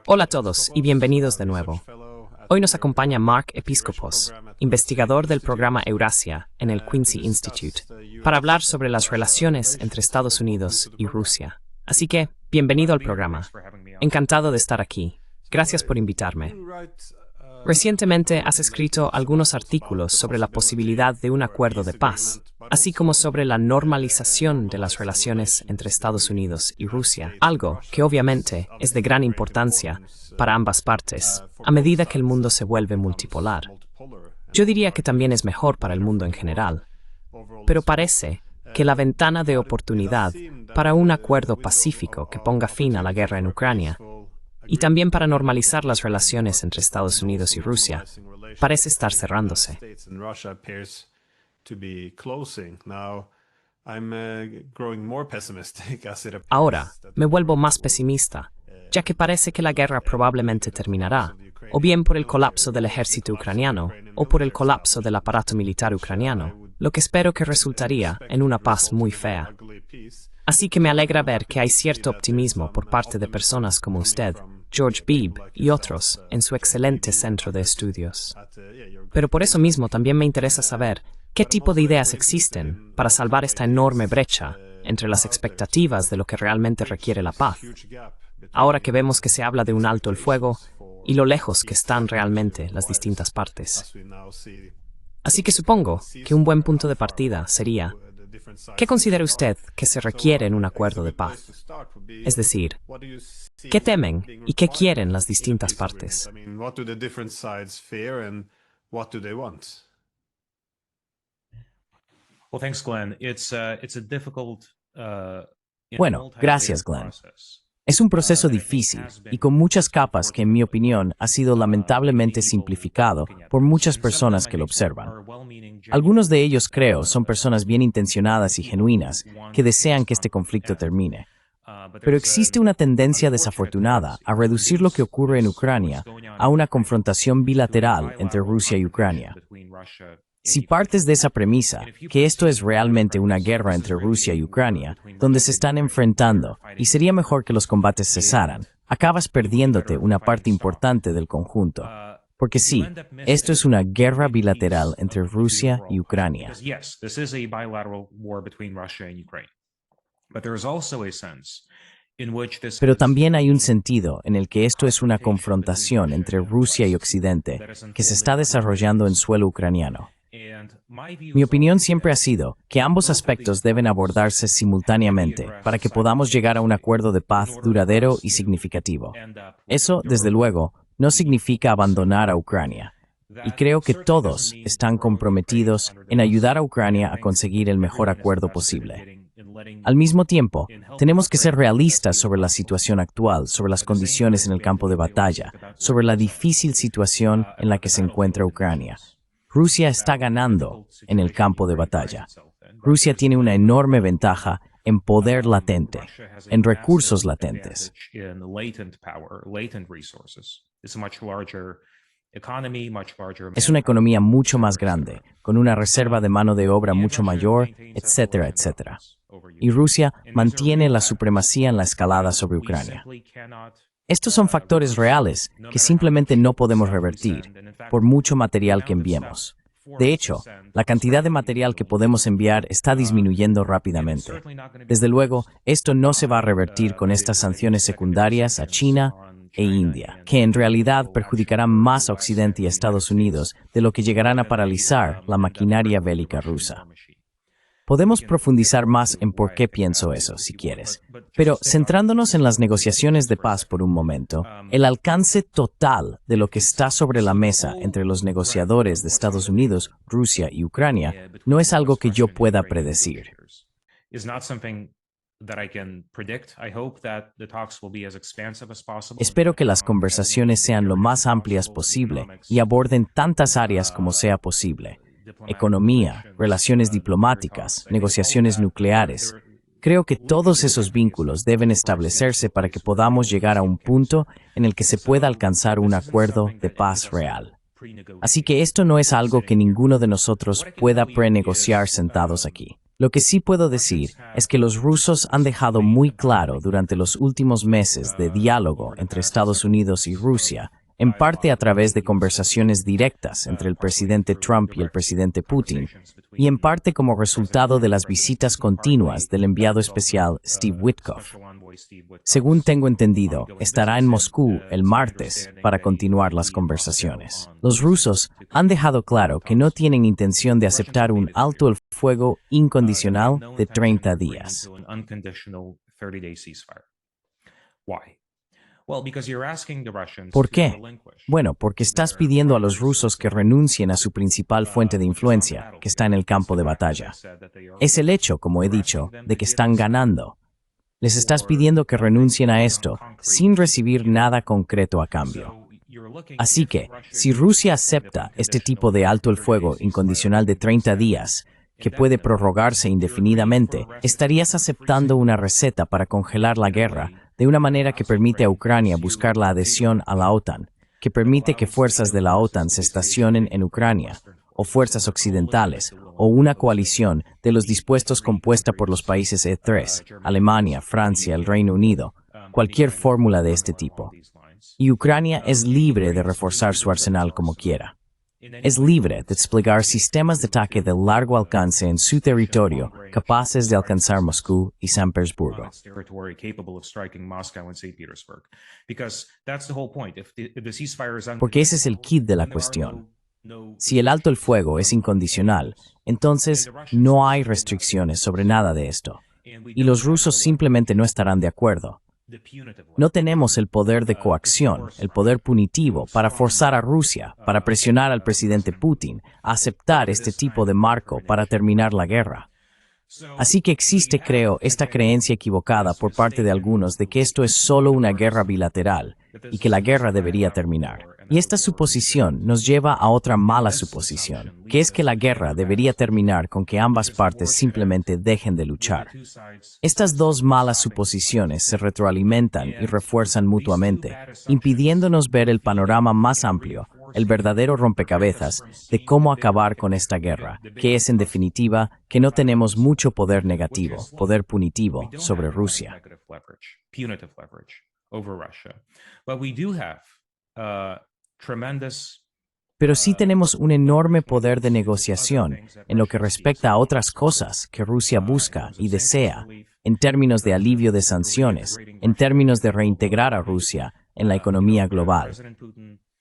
Hola a todos y bienvenidos de nuevo. Hoy nos acompaña Mark Episcopos, investigador del programa Eurasia en el Quincy Institute, para hablar sobre las relaciones entre Estados Unidos y Rusia. Así que, bienvenido al programa. Encantado de estar aquí. Gracias por invitarme. Recientemente has escrito algunos artículos sobre la posibilidad de un acuerdo de paz, así como sobre la normalización de las relaciones entre Estados Unidos y Rusia, algo que obviamente es de gran importancia para ambas partes, a medida que el mundo se vuelve multipolar. Yo diría que también es mejor para el mundo en general, pero parece que la ventana de oportunidad para un acuerdo pacífico que ponga fin a la guerra en Ucrania y también para normalizar las relaciones entre Estados Unidos y Rusia parece estar cerrándose. Ahora, me vuelvo más pesimista, ya que parece que la guerra probablemente terminará, o bien por el colapso del ejército ucraniano, o por el colapso del aparato militar ucraniano, lo que espero que resultaría en una paz muy fea. Así que me alegra ver que hay cierto optimismo por parte de personas como usted, George Beebe y otros en su excelente centro de estudios. Pero por eso mismo también me interesa saber qué tipo de ideas existen para salvar esta enorme brecha entre las expectativas de lo que realmente requiere la paz, ahora que vemos que se habla de un alto el fuego y lo lejos que están realmente las distintas partes. Así que supongo que un buen punto de partida sería: ¿qué considera usted que se requiere en un acuerdo de paz? Es decir, ¿qué temen y qué quieren las distintas partes? Bueno, gracias, Glenn. Es un proceso difícil y con muchas capas que, en mi opinión, ha sido lamentablemente simplificado por muchas personas que lo observan. Algunos de ellos, creo, son personas bien intencionadas y genuinas que desean que este conflicto termine. Pero existe una tendencia desafortunada a reducir lo que ocurre en Ucrania a una confrontación bilateral entre Rusia y Ucrania. Si partes de esa premisa, que esto es realmente una guerra entre Rusia y Ucrania, donde se están enfrentando y sería mejor que los combates cesaran, acabas perdiéndote una parte importante del conjunto. Porque sí, esto es una guerra bilateral entre Rusia y Ucrania. Pero también hay un sentido en el que esto es una confrontación entre Rusia y Occidente que se está desarrollando en suelo ucraniano. Mi opinión siempre ha sido que ambos aspectos deben abordarse simultáneamente para que podamos llegar a un acuerdo de paz duradero y significativo. Eso, desde luego, no significa abandonar a Ucrania. Y creo que todos están comprometidos en ayudar a Ucrania a conseguir el mejor acuerdo posible. Al mismo tiempo, tenemos que ser realistas sobre la situación actual, sobre las condiciones en el campo de batalla, sobre la difícil situación en la que se encuentra Ucrania. Rusia está ganando en el campo de batalla. Rusia tiene una enorme ventaja en poder latente, en recursos latentes. Es una economía mucho más grande, con una reserva de mano de obra mucho mayor, etcétera, etcétera. Y Rusia mantiene la supremacía en la escalada sobre Ucrania. Estos son factores reales que simplemente no podemos revertir, por mucho material que enviemos. De hecho, la cantidad de material que podemos enviar está disminuyendo rápidamente. Desde luego, esto no se va a revertir con estas sanciones secundarias a China e India, que en realidad perjudicarán más a Occidente y a Estados Unidos de lo que llegarán a paralizar la maquinaria bélica rusa. Podemos profundizar más en por qué pienso eso, si quieres. Pero centrándonos en las negociaciones de paz por un momento, el alcance total de lo que está sobre la mesa entre los negociadores de Estados Unidos, Rusia y Ucrania no es algo que yo pueda predecir. Espero que las conversaciones sean lo más amplias posible y aborden tantas áreas como sea posible. Economía, relaciones diplomáticas, negociaciones nucleares. Creo que todos esos vínculos deben establecerse para que podamos llegar a un punto en el que se pueda alcanzar un acuerdo de paz real. Así que esto no es algo que ninguno de nosotros pueda prenegociar sentados aquí. Lo que sí puedo decir es que los rusos han dejado muy claro durante los últimos meses de diálogo entre Estados Unidos y Rusia, en parte a través de conversaciones directas entre el presidente Trump y el presidente Putin, y en parte como resultado de las visitas continuas del enviado especial Steve Witkoff. Según tengo entendido, estará en Moscú el martes para continuar las conversaciones. Los rusos han dejado claro que no tienen intención de aceptar un alto el fuego incondicional de 30 días. ¿Por qué? Bueno, porque estás pidiendo a los rusos que renuncien a su principal fuente de influencia, que está en el campo de batalla. Es el hecho, como he dicho, de que están ganando. Les estás pidiendo que renuncien a esto sin recibir nada concreto a cambio. Así que, si Rusia acepta este tipo de alto el fuego incondicional de 30 días, que puede prorrogarse indefinidamente, estarías aceptando una receta para congelar la guerra de una manera que permite a Ucrania buscar la adhesión a la OTAN, que permite que fuerzas de la OTAN se estacionen en Ucrania, o fuerzas occidentales, o una coalición de los dispuestos compuesta por los países E3, Alemania, Francia, el Reino Unido, cualquier fórmula de este tipo. Y Ucrania es libre de reforzar su arsenal como quiera. Es libre de desplegar sistemas de ataque de largo alcance en su territorio capaces de alcanzar Moscú y San Petersburgo. Porque ese es el quid de la cuestión. Si el alto el fuego es incondicional, entonces no hay restricciones sobre nada de esto. Y los rusos simplemente no estarán de acuerdo. No tenemos el poder de coacción, el poder punitivo, para forzar a Rusia, para presionar al presidente Putin a aceptar este tipo de marco para terminar la guerra. Así que existe, creo, esta creencia equivocada por parte de algunos de que esto es solo una guerra bilateral y que la guerra debería terminar. Y esta suposición nos lleva a otra mala suposición, que es que la guerra debería terminar con que ambas partes simplemente dejen de luchar. Estas dos malas suposiciones se retroalimentan y refuerzan mutuamente, impidiéndonos ver el panorama más amplio, el verdadero rompecabezas de cómo acabar con esta guerra, que es en definitiva que no tenemos mucho poder negativo, poder punitivo sobre Rusia. Pero sí tenemos un enorme poder de negociación en lo que respecta a otras cosas que Rusia busca y desea, en términos de alivio de sanciones, en términos de reintegrar a Rusia en la economía global.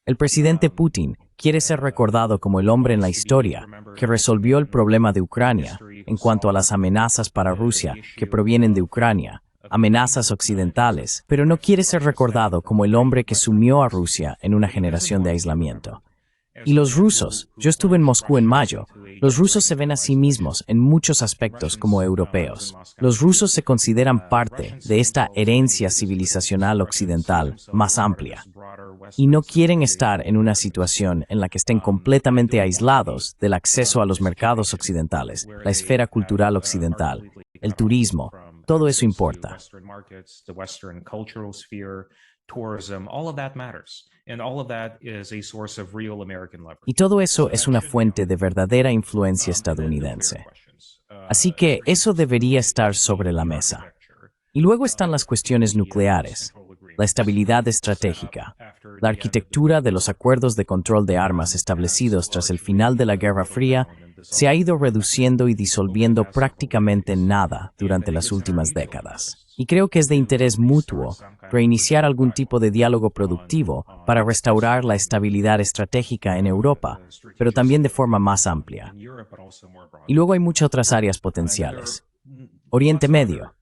El presidente Putin quiere ser recordado como el hombre en la historia que resolvió el problema de Ucrania en cuanto a las amenazas para Rusia que provienen de Ucrania, amenazas occidentales, pero no quiere ser recordado como el hombre que sumió a Rusia en una generación de aislamiento. Y los rusos, yo estuve en Moscú en mayo, los rusos se ven a sí mismos en muchos aspectos como europeos. Los rusos se consideran parte de esta herencia civilizacional occidental más amplia. Y no quieren estar en una situación en la que estén completamente aislados del acceso a los mercados occidentales, la esfera cultural occidental, el turismo. Todo eso importa. Y todo eso es una fuente de verdadera influencia estadounidense. Así que eso debería estar sobre la mesa. Y luego están las cuestiones nucleares, la estabilidad estratégica, la arquitectura de los acuerdos de control de armas establecidos tras el final de la Guerra Fría se ha ido reduciendo y disolviendo prácticamente en nada durante las últimas décadas. Y creo que es de interés mutuo reiniciar algún tipo de diálogo productivo para restaurar la estabilidad estratégica en Europa, pero también de forma más amplia. Y luego hay muchas otras áreas potenciales. Oriente Medio.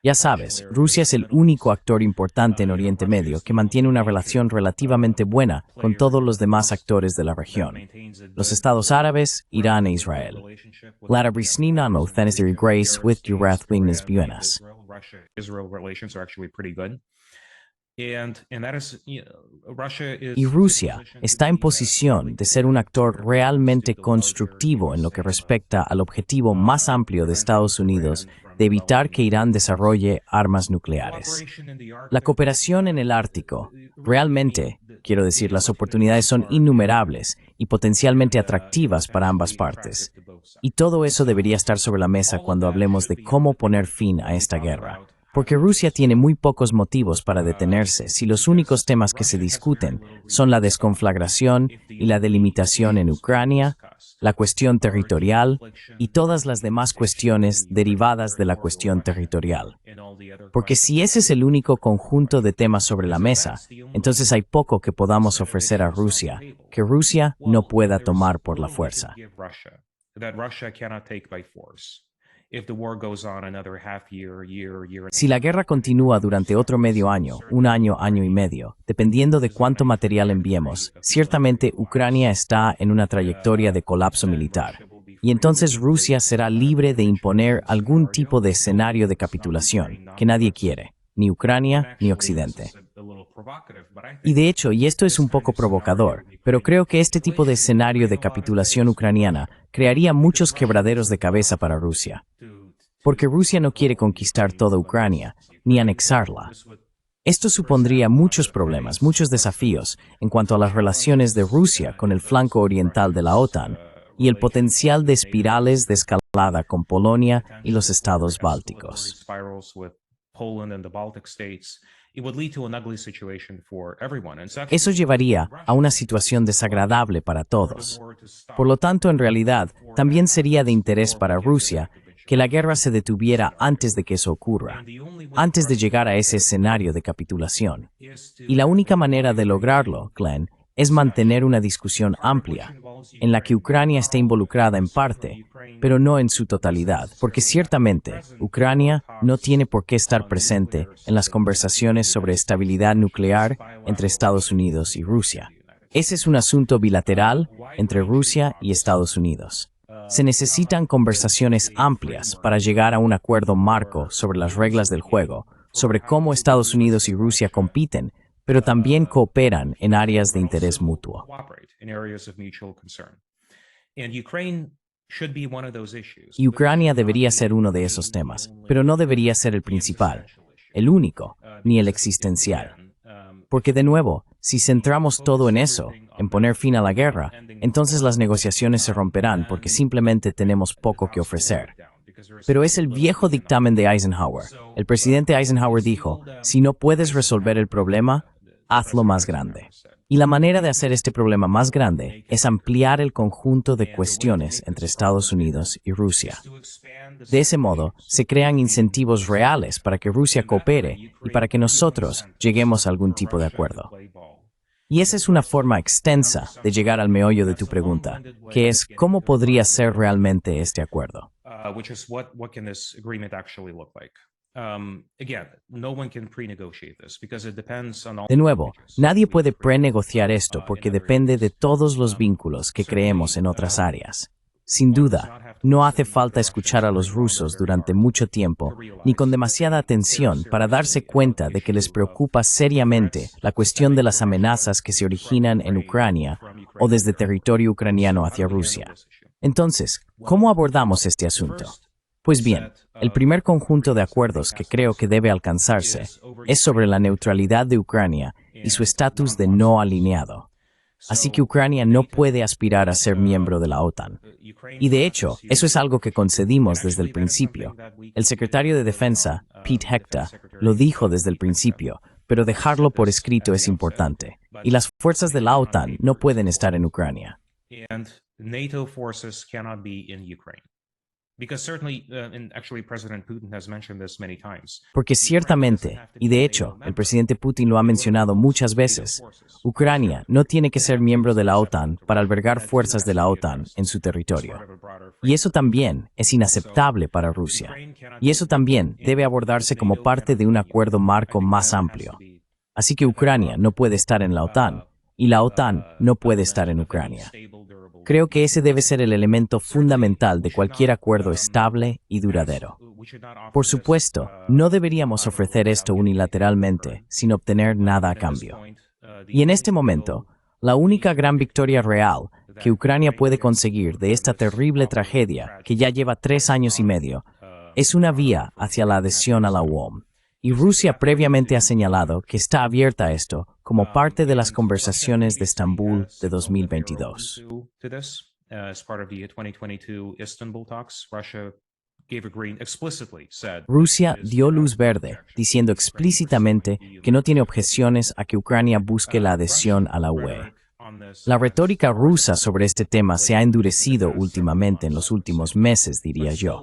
Ya sabes, Rusia es el único actor importante en Oriente Medio que mantiene una relación relativamente buena con todos los demás actores de la región. Los Estados Árabes, Irán e Israel. La brisnina no tenés grace with Urathwingnes buenas. Y Rusia está en posición de ser un actor realmente constructivo en lo que respecta al objetivo más amplio de Estados Unidos de evitar que Irán desarrolle armas nucleares. La cooperación en el Ártico, realmente, Quiero decir, las oportunidades son innumerables y potencialmente atractivas para ambas partes. Y todo eso debería estar sobre la mesa cuando hablemos de cómo poner fin a esta guerra. Porque Rusia tiene muy pocos motivos para detenerse si los únicos temas que se discuten son la desconflagración y la delimitación en Ucrania, la cuestión territorial y todas las demás cuestiones derivadas de la cuestión territorial. Porque si ese es el único conjunto de temas sobre la mesa, entonces hay poco que podamos ofrecer a Rusia que Rusia no pueda tomar por la fuerza. Si la guerra continúa durante otro medio año, un año, año y medio, dependiendo de cuánto material enviemos, ciertamente Ucrania está en una trayectoria de colapso militar. Y entonces Rusia será libre de imponer algún tipo de escenario de capitulación, que nadie quiere, ni Ucrania ni Occidente. Y de hecho, y esto es un poco provocador, pero creo que este tipo de escenario de capitulación ucraniana crearía muchos quebraderos de cabeza para Rusia. Porque Rusia no quiere conquistar toda Ucrania, ni anexarla. Esto supondría muchos problemas, muchos desafíos en cuanto a las relaciones de Rusia con el flanco oriental de la OTAN y el potencial de espirales de escalada con Polonia y los estados bálticos. Eso llevaría a una situación desagradable para todos. Por lo tanto, en realidad, también sería de interés para Rusia que la guerra se detuviera antes de que eso ocurra, antes de llegar a ese escenario de capitulación. Y la única manera de lograrlo, Glenn, es mantener una discusión amplia, en la que Ucrania esté involucrada en parte, pero no en su totalidad, porque ciertamente Ucrania no tiene por qué estar presente en las conversaciones sobre estabilidad nuclear entre Estados Unidos y Rusia. Ese es un asunto bilateral entre Rusia y Estados Unidos. Se necesitan conversaciones amplias para llegar a un acuerdo marco sobre las reglas del juego, sobre cómo Estados Unidos y Rusia compiten, pero también cooperan en áreas de interés mutuo. Y Ucrania debería ser uno de esos temas, pero no debería ser el principal, el único, ni el existencial. Porque de nuevo, si centramos todo en eso, en poner fin a la guerra, entonces las negociaciones se romperán porque simplemente tenemos poco que ofrecer. Pero es el viejo dictamen de Eisenhower. El presidente Eisenhower dijo, si no puedes resolver el problema, hazlo más grande. Y la manera de hacer este problema más grande es ampliar el conjunto de cuestiones entre Estados Unidos y Rusia. De ese modo, se crean incentivos reales para que Rusia coopere y para que nosotros lleguemos a algún tipo de acuerdo. Y esa es una forma extensa de llegar al meollo de tu pregunta, que es ¿cómo podría ser realmente este acuerdo? De nuevo, nadie puede prenegociar esto porque depende de todos los vínculos que creemos en otras áreas. Sin duda, no hace falta escuchar a los rusos durante mucho tiempo, ni con demasiada atención para darse cuenta de que les preocupa seriamente la cuestión de las amenazas que se originan en Ucrania o desde territorio ucraniano hacia Rusia. Entonces, ¿cómo abordamos este asunto? Pues bien, el primer conjunto de acuerdos que creo que debe alcanzarse es sobre la neutralidad de Ucrania y su estatus de no alineado. Así que Ucrania no puede aspirar a ser miembro de la OTAN. Y de hecho, eso es algo que concedimos desde el principio. El secretario de Defensa, Pete Hegseth, lo dijo desde el principio, pero dejarlo por escrito es importante. Y las fuerzas de la OTAN no pueden estar en Ucrania. Porque ciertamente, y de hecho, el presidente Putin lo ha mencionado muchas veces, Ucrania no tiene que ser miembro de la OTAN para albergar fuerzas de la OTAN en su territorio. Y eso también es inaceptable para Rusia. Y eso también debe abordarse como parte de un acuerdo marco más amplio. Así que Ucrania no puede estar en la OTAN, y la OTAN no puede estar en Ucrania. Creo que ese debe ser el elemento fundamental de cualquier acuerdo estable y duradero. Por supuesto, no deberíamos ofrecer esto unilateralmente, sin obtener nada a cambio. Y en este momento, la única gran victoria real que Ucrania puede conseguir de esta terrible tragedia, que ya lleva 3 años y medio, es una vía hacia la adhesión a la OMC. Y Rusia previamente ha señalado que está abierta a esto como parte de las conversaciones de Estambul de 2022. Rusia dio luz verde, diciendo explícitamente que no tiene objeciones a que Ucrania busque la adhesión a la UE. La retórica rusa sobre este tema se ha endurecido últimamente en los últimos meses, diría yo.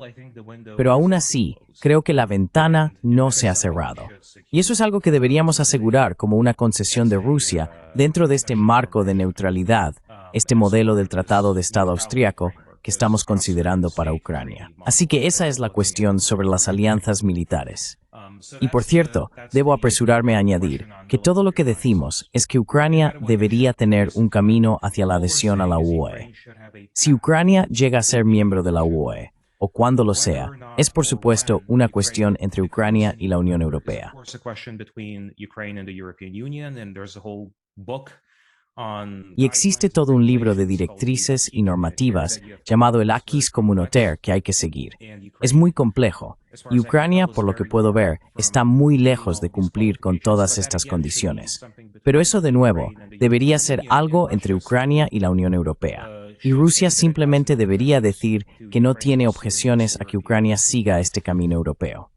Pero aún así, creo que la ventana no se ha cerrado. Y eso es algo que deberíamos asegurar como una concesión de Rusia dentro de este marco de neutralidad, este modelo del Tratado de Estado austríaco que estamos considerando para Ucrania. Así que esa es la cuestión sobre las alianzas militares. Y por cierto, debo apresurarme a añadir que todo lo que decimos es que Ucrania debería tener un camino hacia la adhesión a la UE. Si Ucrania llega a ser miembro de la UE, o cuando lo sea, es por supuesto una cuestión entre Ucrania y la Unión Europea. Y existe todo un libro de directrices y normativas llamado el Acquis communautaire que hay que seguir. Es muy complejo, y Ucrania, por lo que puedo ver, está muy lejos de cumplir con todas estas condiciones. Pero eso, de nuevo, debería ser algo entre Ucrania y la Unión Europea. Y Rusia simplemente debería decir que no tiene objeciones a que Ucrania siga este camino europeo.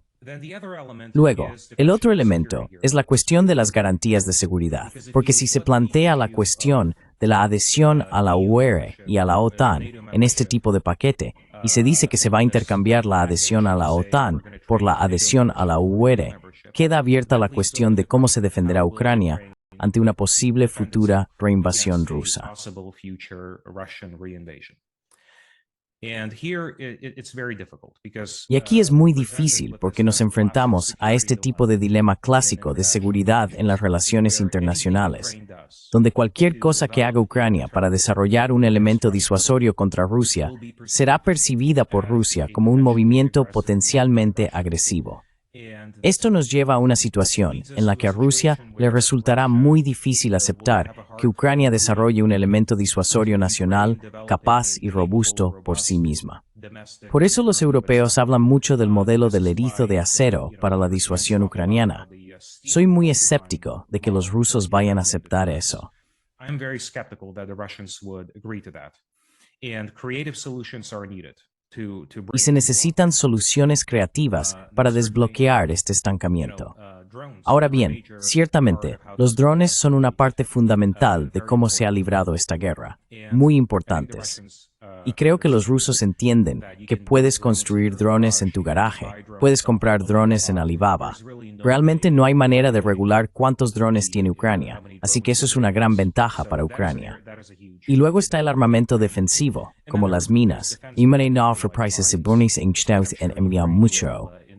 Luego, el otro elemento es la cuestión de las garantías de seguridad, porque si se plantea la cuestión de la adhesión a la UE y a la OTAN en este tipo de paquete, y se dice que se va a intercambiar la adhesión a la OTAN por la adhesión a la UE, queda abierta la cuestión de cómo se defenderá Ucrania ante una posible futura reinvasión rusa. Y aquí es muy difícil porque nos enfrentamos a este tipo de dilema clásico de seguridad en las relaciones internacionales, donde cualquier cosa que haga Ucrania para desarrollar un elemento disuasorio contra Rusia será percibida por Rusia como un movimiento potencialmente agresivo. Esto nos lleva a una situación en la que a Rusia le resultará muy difícil aceptar que Ucrania desarrolle un elemento disuasorio nacional capaz y robusto por sí misma. Por eso los europeos hablan mucho del modelo del erizo de acero para la disuasión ucraniana. Soy muy escéptico de que los rusos vayan a aceptar eso. Y se necesitan soluciones creativas para desbloquear este estancamiento. Ahora bien, ciertamente, los drones son una parte fundamental de cómo se ha librado esta guerra, muy importantes. Y creo que los rusos entienden que puedes construir drones en tu garaje, puedes comprar drones en Alibaba. Realmente no hay manera de regular cuántos drones tiene Ucrania, así que eso es una gran ventaja para Ucrania. Y luego está el armamento defensivo, como las minas.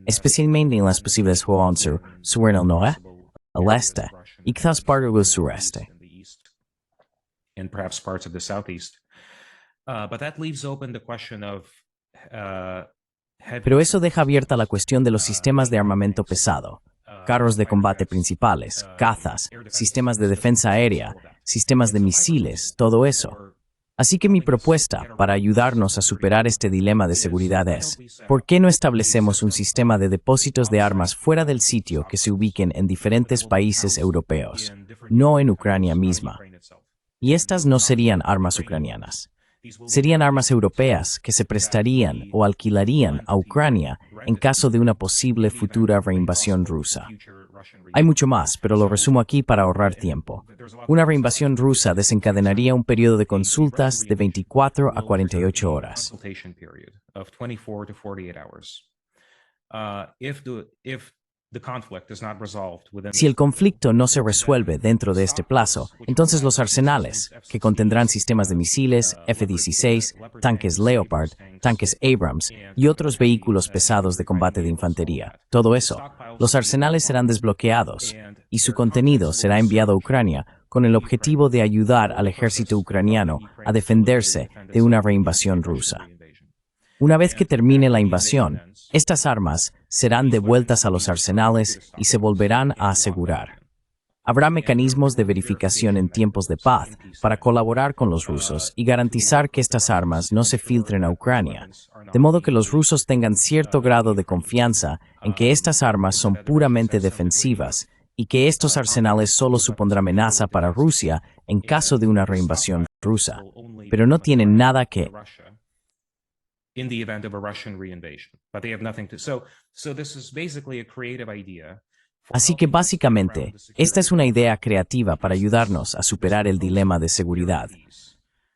Especialmente en las posibles zonas sur el norte, al este, y quizás parte del sureste. Pero eso deja abierta la cuestión de los sistemas de armamento pesado, carros de combate principales, cazas, sistemas de defensa aérea, sistemas de misiles, todo eso. Así que mi propuesta para ayudarnos a superar este dilema de seguridad es, ¿por qué no establecemos un sistema de depósitos de armas fuera del sitio que se ubiquen en diferentes países europeos, no en Ucrania misma? Y estas no serían armas ucranianas. Serían armas europeas que se prestarían o alquilarían a Ucrania en caso de una posible futura reinvasión rusa. Hay mucho más, pero lo resumo aquí para ahorrar tiempo. Una reinvasión rusa desencadenaría un periodo de consultas de 24 a 48 horas. Si el conflicto no se resuelve dentro de este plazo, entonces los arsenales, que contendrán sistemas de misiles, F-16, tanques Leopard, tanques Abrams y otros vehículos pesados de combate de infantería, todo eso, los arsenales serán desbloqueados y su contenido será enviado a Ucrania con el objetivo de ayudar al ejército ucraniano a defenderse de una reinvasión rusa. Una vez que termine la invasión, estas armas serán devueltas a los arsenales y se volverán a asegurar. Habrá mecanismos de verificación en tiempos de paz para colaborar con los rusos y garantizar que estas armas no se filtren a Ucrania, de modo que los rusos tengan cierto grado de confianza en que estas armas son puramente defensivas y que estos arsenales solo supondrán amenaza para Rusia en caso de una reinvasión rusa, pero no tienen nada que... Así que básicamente, esta es una idea creativa para ayudarnos a superar el dilema de seguridad.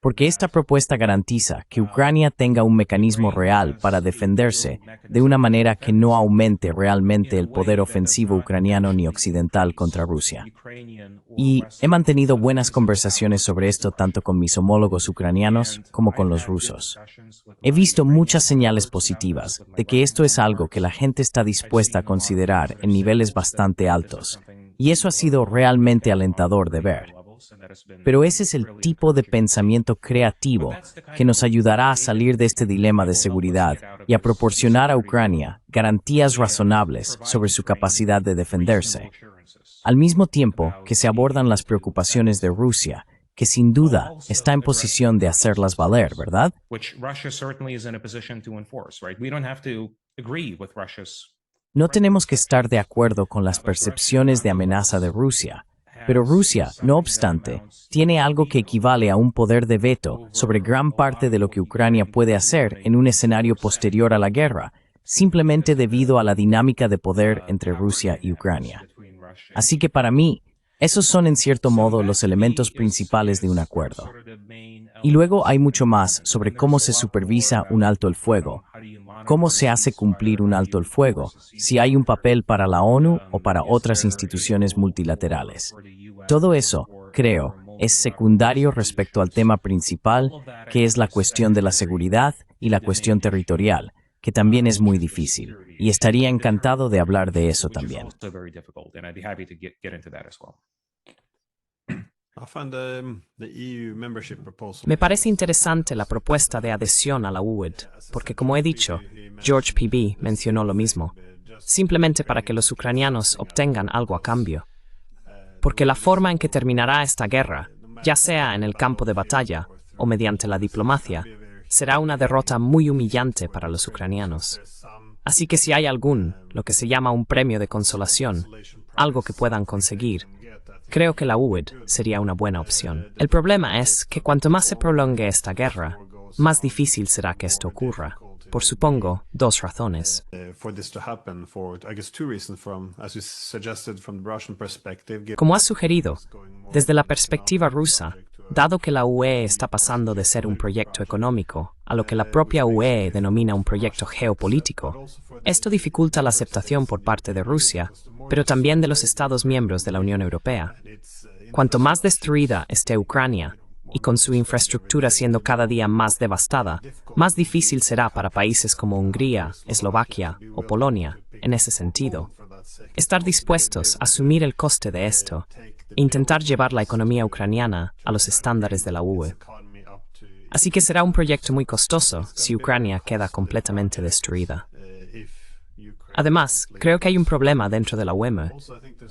Porque esta propuesta garantiza que Ucrania tenga un mecanismo real para defenderse de una manera que no aumente realmente el poder ofensivo ucraniano ni occidental contra Rusia. Y he mantenido buenas conversaciones sobre esto tanto con mis homólogos ucranianos como con los rusos. He visto muchas señales positivas de que esto es algo que la gente está dispuesta a considerar en niveles bastante altos, y eso ha sido realmente alentador de ver. Pero ese es el tipo de pensamiento creativo que nos ayudará a salir de este dilema de seguridad y a proporcionar a Ucrania garantías razonables sobre su capacidad de defenderse, al mismo tiempo que se abordan las preocupaciones de Rusia, que sin duda está en posición de hacerlas valer, ¿verdad? No tenemos que estar de acuerdo con las percepciones de amenaza de Rusia, pero Rusia, no obstante, tiene algo que equivale a un poder de veto sobre gran parte de lo que Ucrania puede hacer en un escenario posterior a la guerra, simplemente debido a la dinámica de poder entre Rusia y Ucrania. Así que para mí, esos son en cierto modo los elementos principales de un acuerdo. Y luego hay mucho más sobre cómo se supervisa un alto el fuego, cómo se hace cumplir un alto el fuego, si hay un papel para la ONU o para otras instituciones multilaterales. Todo eso, creo, es secundario respecto al tema principal, que es la cuestión de la seguridad y la cuestión territorial, que también es muy difícil, y estaría encantado de hablar de eso también. Me parece interesante la propuesta de adhesión a la UED, porque como he dicho, George P.B. mencionó lo mismo, simplemente para que los ucranianos obtengan algo a cambio. Porque la forma en que terminará esta guerra, ya sea en el campo de batalla o mediante la diplomacia, será una derrota muy humillante para los ucranianos. Así que si hay lo que se llama un premio de consolación, algo que puedan conseguir, creo que la UED sería una buena opción. El problema es que cuanto más se prolongue esta guerra, más difícil será que esto ocurra. Por supongo, dos razones. Como has sugerido, desde la perspectiva rusa, dado que la UE está pasando de ser un proyecto económico a lo que la propia UE denomina un proyecto geopolítico, esto dificulta la aceptación por parte de Rusia, pero también de los Estados miembros de la Unión Europea. Cuanto más destruida esté Ucrania, y con su infraestructura siendo cada día más devastada, más difícil será para países como Hungría, Eslovaquia o Polonia, en ese sentido, estar dispuestos a asumir el coste de esto e intentar llevar la economía ucraniana a los estándares de la UE. Así que será un proyecto muy costoso si Ucrania queda completamente destruida. Además, creo que hay un problema dentro de la UE,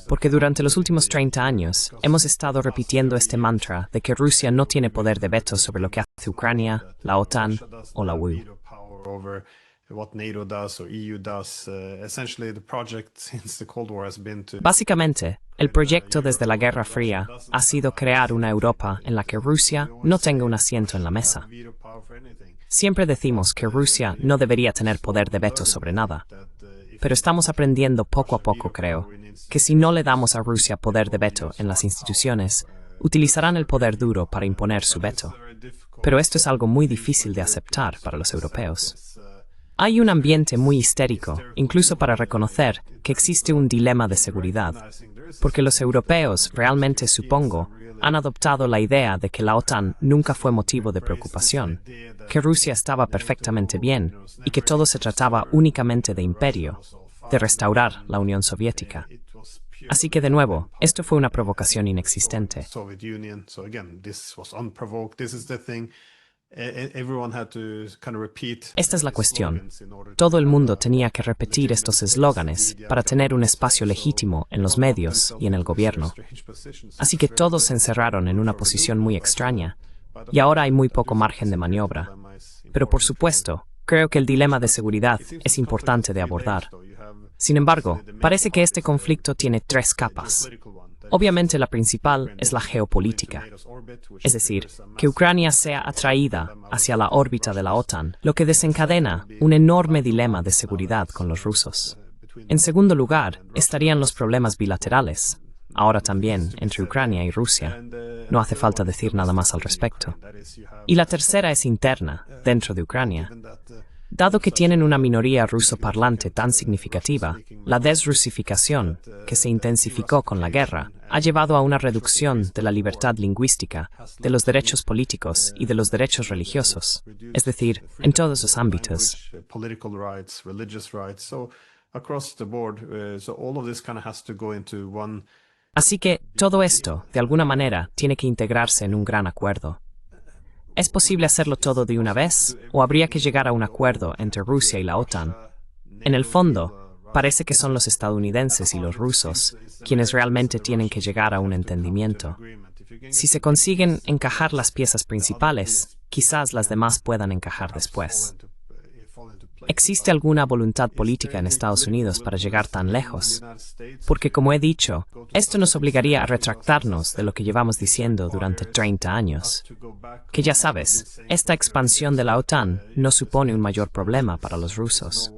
porque durante los últimos 30 años hemos estado repitiendo este mantra de que Rusia no tiene poder de veto sobre lo que hace Ucrania, la OTAN o la UE. Básicamente, el proyecto desde la Guerra Fría ha sido crear una Europa en la que Rusia no tenga un asiento en la mesa. Siempre decimos que Rusia no debería tener poder de veto sobre nada. Pero estamos aprendiendo poco a poco, creo, que si no le damos a Rusia poder de veto en las instituciones, utilizarán el poder duro para imponer su veto. Pero esto es algo muy difícil de aceptar para los europeos. Hay un ambiente muy histérico, incluso para reconocer que existe un dilema de seguridad, porque los europeos realmente, supongo, han adoptado la idea de que la OTAN nunca fue motivo de preocupación, que Rusia estaba perfectamente bien y que todo se trataba únicamente de imperio, de restaurar la Unión Soviética. Así que, de nuevo, esto fue una provocación inexistente. Esta es la cuestión. Todo el mundo tenía que repetir estos eslóganes para tener un espacio legítimo en los medios y en el gobierno. Así que todos se encerraron en una posición muy extraña, y ahora hay muy poco margen de maniobra. Pero por supuesto, creo que el dilema de seguridad es importante de abordar. Sin embargo, parece que este conflicto tiene tres capas. Obviamente la principal es la geopolítica, es decir, que Ucrania sea atraída hacia la órbita de la OTAN, lo que desencadena un enorme dilema de seguridad con los rusos. En segundo lugar, estarían los problemas bilaterales, ahora también entre Ucrania y Rusia. No hace falta decir nada más al respecto. Y la tercera es interna, dentro de Ucrania. Dado que tienen una minoría ruso-parlante tan significativa, la desrusificación, que se intensificó con la guerra, ha llevado a una reducción de la libertad lingüística, de los derechos políticos y de los derechos religiosos, es decir, en todos los ámbitos. Así que todo esto, de alguna manera, tiene que integrarse en un gran acuerdo. ¿Es posible hacerlo todo de una vez, o habría que llegar a un acuerdo entre Rusia y la OTAN? En el fondo, parece que son los estadounidenses y los rusos quienes realmente tienen que llegar a un entendimiento. Si se consiguen encajar las piezas principales, quizás las demás puedan encajar después. ¿Existe alguna voluntad política en Estados Unidos para llegar tan lejos? Porque, como he dicho, esto nos obligaría a retractarnos de lo que llevamos diciendo durante 30 años. Que ya sabes, esta expansión de la OTAN no supone un mayor problema para los rusos.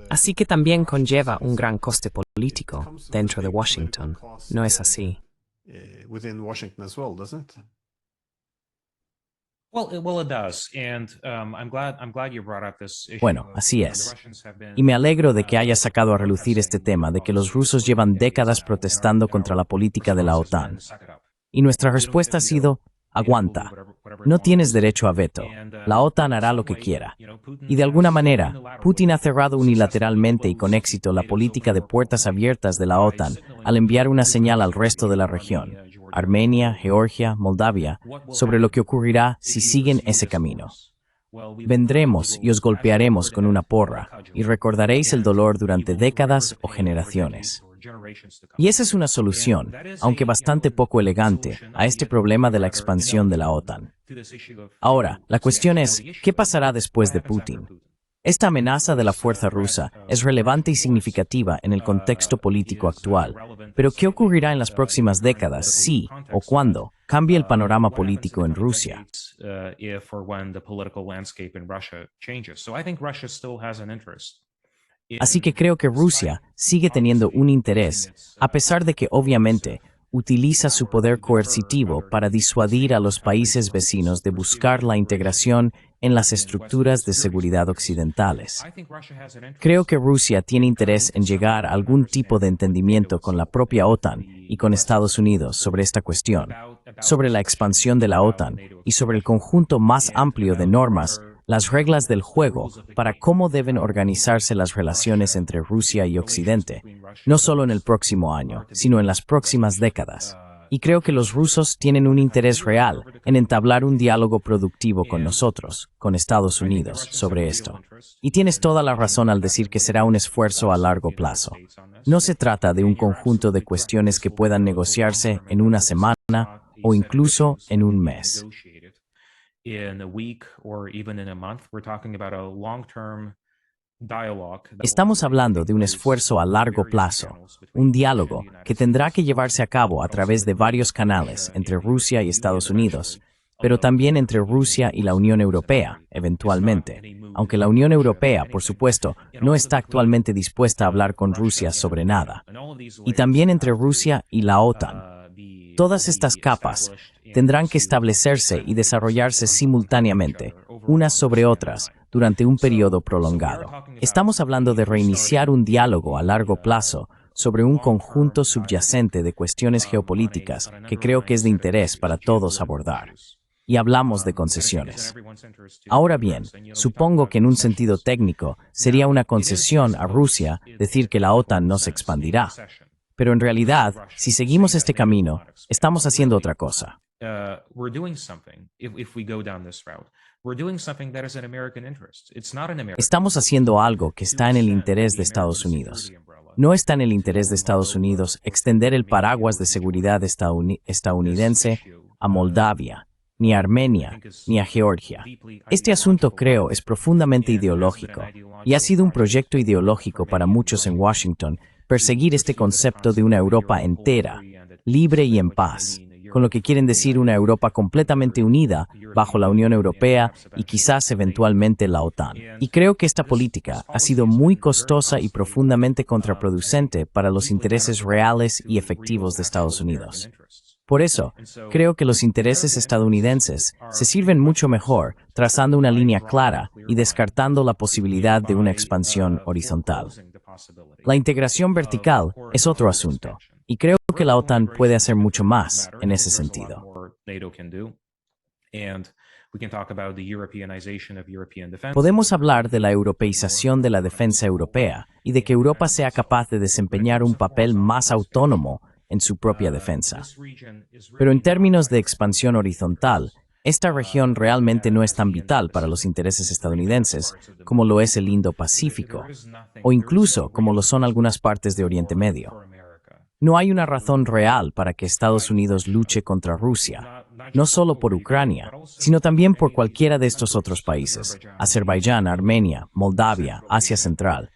Así que también conlleva un gran coste político dentro de Washington. ¿No es así? Bueno, así es. Y me alegro de que hayas sacado a relucir este tema de que los rusos llevan décadas protestando contra la política de la OTAN. Y nuestra respuesta ha sido, aguanta. No tienes derecho a veto. La OTAN hará lo que quiera. Y de alguna manera, Putin ha cerrado unilateralmente y con éxito la política de puertas abiertas de la OTAN al enviar una señal al resto de la región, Armenia, Georgia, Moldavia, sobre lo que ocurrirá si siguen ese camino. Vendremos y os golpearemos con una porra, y recordaréis el dolor durante décadas o generaciones. Y esa es una solución, aunque bastante poco elegante, a este problema de la expansión de la OTAN. Ahora, la cuestión es, ¿qué pasará después de Putin? Esta amenaza de la fuerza rusa es relevante y significativa en el contexto político actual, pero ¿qué ocurrirá en las próximas décadas si, o cuándo, cambie el panorama político en Rusia? Así que creo que Rusia sigue teniendo un interés, a pesar de que obviamente utiliza su poder coercitivo para disuadir a los países vecinos de buscar la integración en las estructuras de seguridad occidentales. Creo que Rusia tiene interés en llegar a algún tipo de entendimiento con la propia OTAN y con Estados Unidos sobre esta cuestión, sobre la expansión de la OTAN y sobre el conjunto más amplio de normas, las reglas del juego para cómo deben organizarse las relaciones entre Rusia y Occidente, no solo en el próximo año, sino en las próximas décadas. Y creo que los rusos tienen un interés real en entablar un diálogo productivo con nosotros, con Estados Unidos, sobre esto. Y tienes toda la razón al decir que será un esfuerzo a largo plazo. No se trata de un conjunto de cuestiones que puedan negociarse en una semana o incluso en un mes. Estamos hablando de un esfuerzo a largo plazo, un diálogo que tendrá que llevarse a cabo a través de varios canales entre Rusia y Estados Unidos, pero también entre Rusia y la Unión Europea, eventualmente, aunque la Unión Europea, por supuesto, no está actualmente dispuesta a hablar con Rusia sobre nada, y también entre Rusia y la OTAN. Todas estas capas tendrán que establecerse y desarrollarse simultáneamente, unas sobre otras, durante un periodo prolongado. Estamos hablando de reiniciar un diálogo a largo plazo sobre un conjunto subyacente de cuestiones geopolíticas que creo que es de interés para todos abordar. Y hablamos de concesiones. Ahora bien, supongo que en un sentido técnico sería una concesión a Rusia decir que la OTAN no se expandirá. Pero en realidad, si seguimos este camino, estamos haciendo otra cosa. Estamos haciendo algo que está en el interés de Estados Unidos. No está en el interés de Estados Unidos extender el paraguas de seguridad estadounidense a Moldavia, ni a Armenia, ni a Georgia. Este asunto, creo, es profundamente ideológico, y ha sido un proyecto ideológico para muchos en Washington perseguir este concepto de una Europa entera, libre y en paz, con lo que quieren decir una Europa completamente unida bajo la Unión Europea y quizás eventualmente la OTAN. Y creo que esta política ha sido muy costosa y profundamente contraproducente para los intereses reales y efectivos de Estados Unidos. Por eso, creo que los intereses estadounidenses se sirven mucho mejor trazando una línea clara y descartando la posibilidad de una expansión horizontal. La integración vertical es otro asunto, y creo que la OTAN puede hacer mucho más en ese sentido. Podemos hablar de la europeización de la defensa europea y de que Europa sea capaz de desempeñar un papel más autónomo en su propia defensa. Pero en términos de expansión horizontal, esta región realmente no es tan vital para los intereses estadounidenses como lo es el Indo-Pacífico, o incluso como lo son algunas partes de Oriente Medio. No hay una razón real para que Estados Unidos luche contra Rusia, no solo por Ucrania, sino también por cualquiera de estos otros países, Azerbaiyán, Armenia, Moldavia, Asia Central.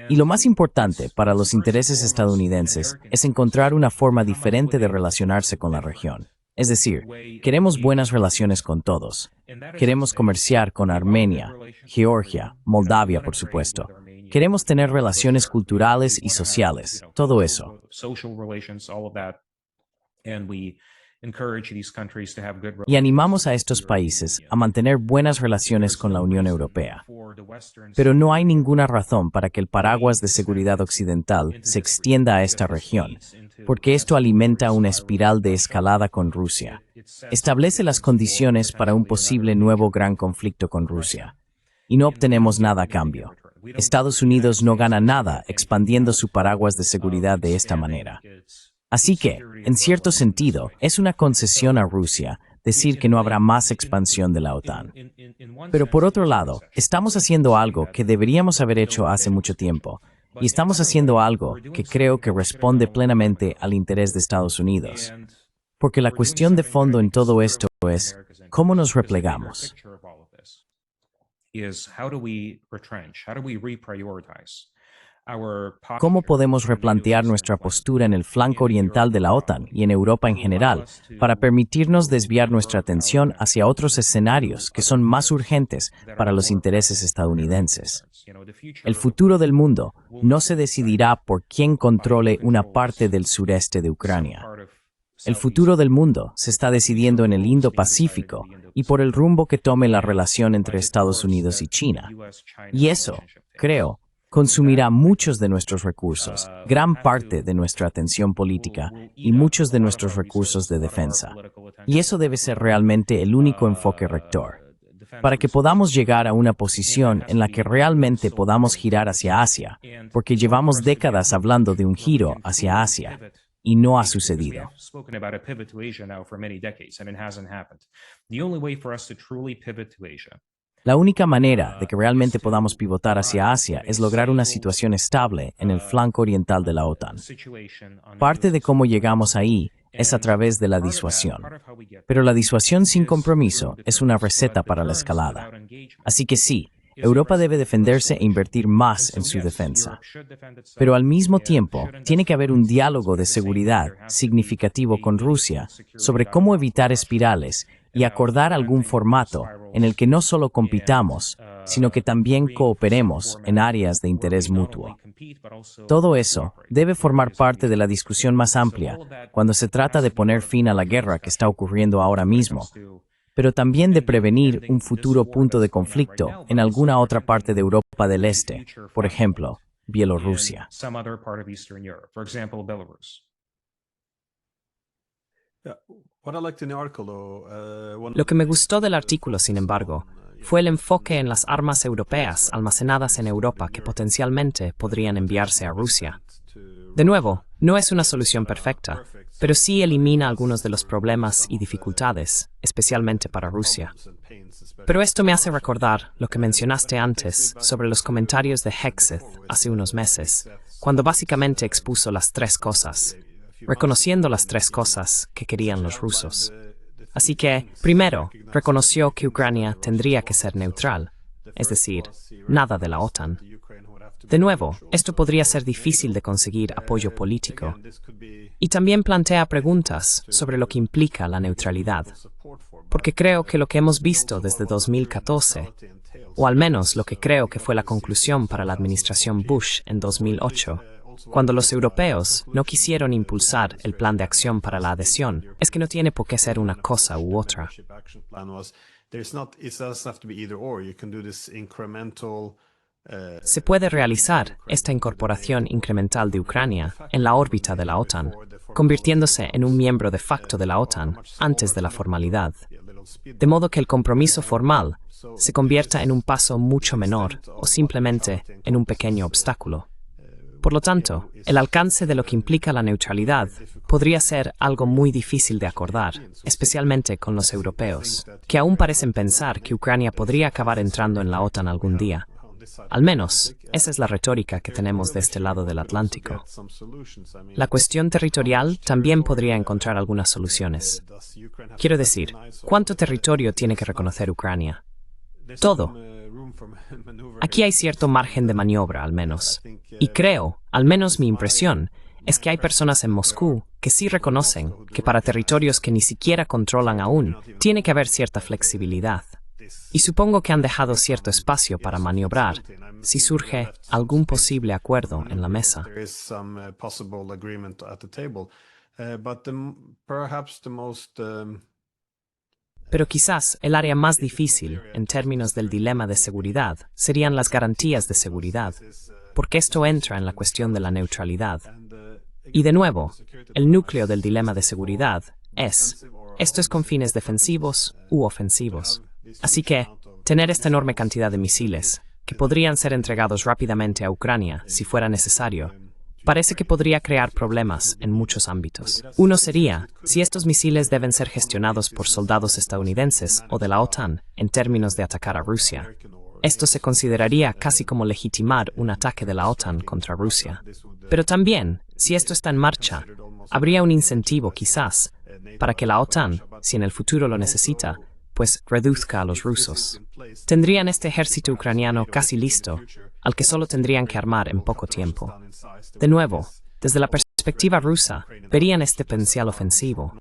Y lo más importante para los intereses estadounidenses es encontrar una forma diferente de relacionarse con la región. Es decir, queremos buenas relaciones con todos. Queremos comerciar con Armenia, Georgia, Moldavia, por supuesto. Queremos tener relaciones culturales y sociales, todo eso. Y animamos a estos países a mantener buenas relaciones con la Unión Europea. Pero no hay ninguna razón para que el paraguas de seguridad occidental se extienda a esta región, porque esto alimenta una espiral de escalada con Rusia. Establece las condiciones para un posible nuevo gran conflicto con Rusia. Y no obtenemos nada a cambio. Estados Unidos no gana nada expandiendo su paraguas de seguridad de esta manera. Así que, en cierto sentido, es una concesión a Rusia decir que no habrá más expansión de la OTAN. Pero por otro lado, estamos haciendo algo que deberíamos haber hecho hace mucho tiempo, y estamos haciendo algo que creo que responde plenamente al interés de Estados Unidos. Porque la cuestión de fondo en todo esto es, ¿cómo nos replegamos? ¿Cómo podemos replantear nuestra postura en el flanco oriental de la OTAN y en Europa en general para permitirnos desviar nuestra atención hacia otros escenarios que son más urgentes para los intereses estadounidenses? El futuro del mundo no se decidirá por quién controle una parte del sureste de Ucrania. El futuro del mundo se está decidiendo en el Indo-Pacífico y por el rumbo que tome la relación entre Estados Unidos y China. Y eso, creo, consumirá muchos de nuestros recursos, gran parte de nuestra atención política y muchos de nuestros recursos de defensa. Y eso debe ser realmente el único enfoque rector, para que podamos llegar a una posición en la que realmente podamos girar hacia Asia, porque llevamos décadas hablando de un giro hacia Asia, y no ha sucedido. La única manera de que realmente podamos pivotar hacia Asia es lograr una situación estable en el flanco oriental de la OTAN. Parte de cómo llegamos ahí es a través de la disuasión. Pero la disuasión sin compromiso es una receta para la escalada. Así que sí, Europa debe defenderse e invertir más en su defensa. Pero al mismo tiempo, tiene que haber un diálogo de seguridad significativo con Rusia sobre cómo evitar espirales y acordar algún formato en el que no solo compitamos, sino que también cooperemos en áreas de interés mutuo. Todo eso debe formar parte de la discusión más amplia cuando se trata de poner fin a la guerra que está ocurriendo ahora mismo, pero también de prevenir un futuro punto de conflicto en alguna otra parte de Europa del Este, por ejemplo, Bielorrusia. Lo que me gustó del artículo, sin embargo, fue el enfoque en las armas europeas almacenadas en Europa que potencialmente podrían enviarse a Rusia. De nuevo, no es una solución perfecta, pero sí elimina algunos de los problemas y dificultades, especialmente para Rusia. Pero esto me hace recordar lo que mencionaste antes sobre los comentarios de Hegseth hace unos meses, cuando básicamente expuso las tres cosas, reconociendo las tres cosas que querían los rusos. Así que, primero, reconoció que Ucrania tendría que ser neutral, es decir, nada de la OTAN. De nuevo, esto podría ser difícil de conseguir apoyo político. Y también plantea preguntas sobre lo que implica la neutralidad, porque creo que lo que hemos visto desde 2014, o al menos lo que creo que fue la conclusión para la administración Bush en 2008, cuando los europeos no quisieron impulsar el plan de acción para la adhesión, es que no tiene por qué ser una cosa u otra. Se puede realizar esta incorporación incremental de Ucrania en la órbita de la OTAN, convirtiéndose en un miembro de facto de la OTAN antes de la formalidad, de modo que el compromiso formal se convierta en un paso mucho menor o simplemente en un pequeño obstáculo. Por lo tanto, el alcance de lo que implica la neutralidad podría ser algo muy difícil de acordar, especialmente con los europeos, que aún parecen pensar que Ucrania podría acabar entrando en la OTAN algún día. Al menos, esa es la retórica que tenemos de este lado del Atlántico. La cuestión territorial también podría encontrar algunas soluciones. Quiero decir, ¿cuánto territorio tiene que reconocer Ucrania? Todo. Aquí hay cierto margen de maniobra, al menos. Y creo, al menos mi impresión, es que hay personas en Moscú que sí reconocen que para territorios que ni siquiera controlan aún, tiene que haber cierta flexibilidad. Y supongo que han dejado cierto espacio para maniobrar si surge algún posible acuerdo en la mesa. Pero quizás el área más difícil, en términos del dilema de seguridad, serían las garantías de seguridad, porque esto entra en la cuestión de la neutralidad. Y de nuevo, el núcleo del dilema de seguridad es, ¿esto es con fines defensivos u ofensivos? Así que, tener esta enorme cantidad de misiles, que podrían ser entregados rápidamente a Ucrania si fuera necesario, parece que podría crear problemas en muchos ámbitos. Uno sería, si estos misiles deben ser gestionados por soldados estadounidenses o de la OTAN en términos de atacar a Rusia. Esto se consideraría casi como legitimar un ataque de la OTAN contra Rusia. Pero también, si esto está en marcha, habría un incentivo quizás para que la OTAN, si en el futuro lo necesita, pues reduzca a los rusos. Tendrían este ejército ucraniano casi listo, al que solo tendrían que armar en poco tiempo. De nuevo, desde la perspectiva rusa, verían este potencial ofensivo.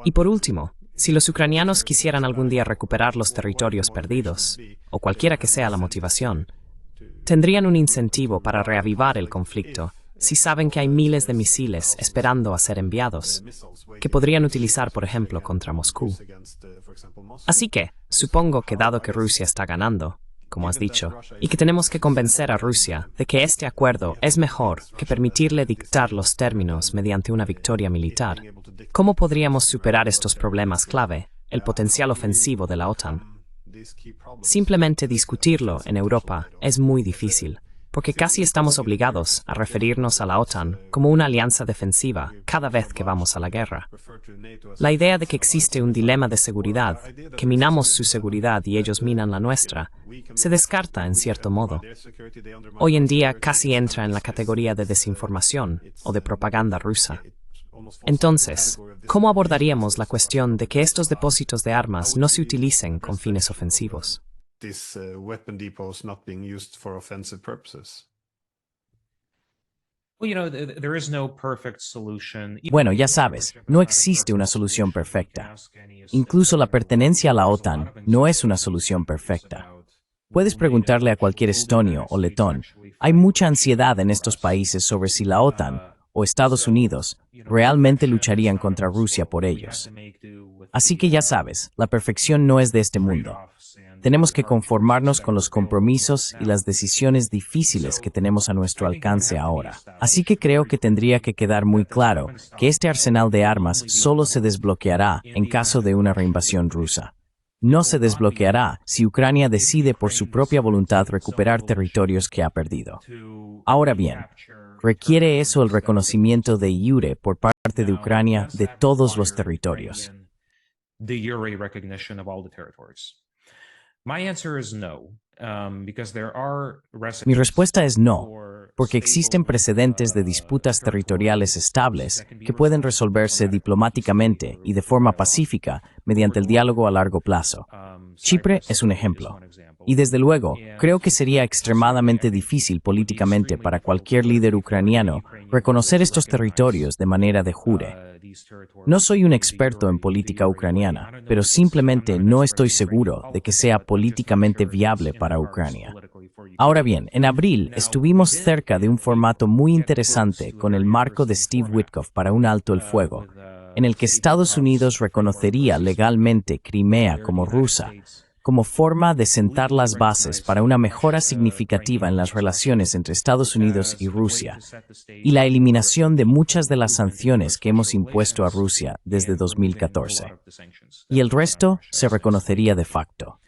Y por último, si los ucranianos quisieran algún día recuperar los territorios perdidos, o cualquiera que sea la motivación, tendrían un incentivo para reavivar el conflicto si saben que hay miles de misiles esperando a ser enviados, que podrían utilizar, por ejemplo, contra Moscú. Así que, supongo que dado que Rusia está ganando, como has dicho, y que tenemos que convencer a Rusia de que este acuerdo es mejor que permitirle dictar los términos mediante una victoria militar, ¿cómo podríamos superar estos problemas clave, el potencial ofensivo de la OTAN? Simplemente discutirlo en Europa es muy difícil, porque casi estamos obligados a referirnos a la OTAN como una alianza defensiva cada vez que vamos a la guerra. La idea de que existe un dilema de seguridad, que minamos su seguridad y ellos minan la nuestra, se descarta en cierto modo. Hoy en día casi entra en la categoría de desinformación o de propaganda rusa. Entonces, ¿cómo abordaríamos la cuestión de que estos depósitos de armas no se utilicen con fines ofensivos? Bueno, ya sabes, no existe una solución perfecta. Incluso la pertenencia a la OTAN no es una solución perfecta. Puedes preguntarle a cualquier estonio o letón. Hay mucha ansiedad en estos países sobre si la OTAN o Estados Unidos realmente lucharían contra Rusia por ellos. Así que ya sabes, la perfección no es de este mundo. Tenemos que conformarnos con los compromisos y las decisiones difíciles que tenemos a nuestro alcance ahora. Así que creo que tendría que quedar muy claro que este arsenal de armas solo se desbloqueará en caso de una reinvasión rusa. No se desbloqueará si Ucrania decide por su propia voluntad recuperar territorios que ha perdido. Ahora bien, requiere eso el reconocimiento de iure por parte de Ucrania de todos los territorios. Mi respuesta es no, porque existen precedentes de disputas territoriales estables que pueden resolverse diplomáticamente y de forma pacífica mediante el diálogo a largo plazo. Chipre es un ejemplo. Y desde luego, creo que sería extremadamente difícil políticamente para cualquier líder ucraniano reconocer estos territorios de manera de jure. No soy un experto en política ucraniana, pero simplemente no estoy seguro de que sea políticamente viable para Ucrania. Ahora bien, en abril estuvimos cerca de un formato muy interesante con el marco de Steve Witkoff para un alto el fuego, en el que Estados Unidos reconocería legalmente Crimea como rusa, como forma de sentar las bases para una mejora significativa en las relaciones entre Estados Unidos y Rusia, y la eliminación de muchas de las sanciones que hemos impuesto a Rusia desde 2014. Y el resto se reconocería de facto.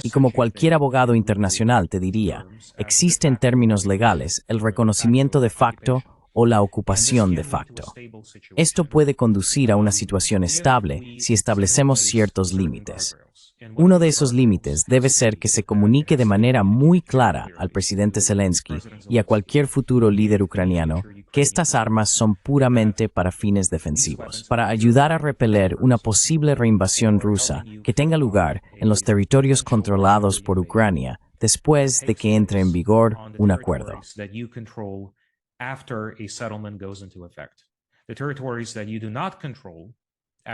Y como cualquier abogado internacional te diría, existe en términos legales el reconocimiento de facto o la ocupación de facto. Esto puede conducir a una situación estable si establecemos ciertos límites. Uno de esos límites debe ser que se comunique de manera muy clara al presidente Zelensky y a cualquier futuro líder ucraniano que estas armas son puramente para fines defensivos, para ayudar a repeler una posible reinvasión rusa que tenga lugar en los territorios controlados por Ucrania después de que entre en vigor un acuerdo.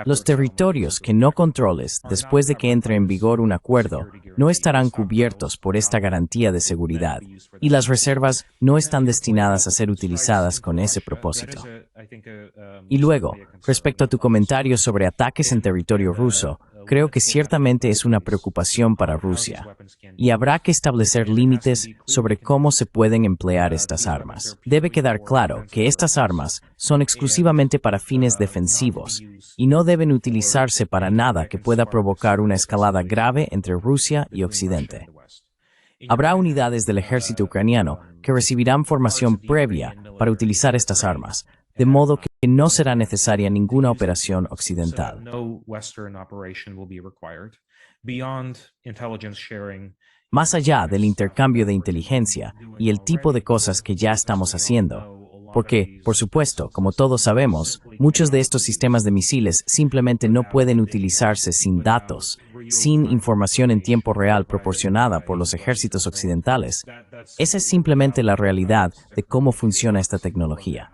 Los territorios que no controles después de que entre en vigor un acuerdo no estarán cubiertos por esta garantía de seguridad y las reservas no están destinadas a ser utilizadas con ese propósito. Y luego, respecto a tu comentario sobre ataques en territorio ruso, creo que ciertamente es una preocupación para Rusia, y habrá que establecer límites sobre cómo se pueden emplear estas armas. Debe quedar claro que estas armas son exclusivamente para fines defensivos y no deben utilizarse para nada que pueda provocar una escalada grave entre Rusia y Occidente. Habrá unidades del ejército ucraniano que recibirán formación previa para utilizar estas armas, de modo que no será necesaria ninguna operación occidental. Más allá del intercambio de inteligencia y el tipo de cosas que ya estamos haciendo, porque, por supuesto, como todos sabemos, muchos de estos sistemas de misiles simplemente no pueden utilizarse sin datos, sin información en tiempo real proporcionada por los ejércitos occidentales. Esa es simplemente la realidad de cómo funciona esta tecnología.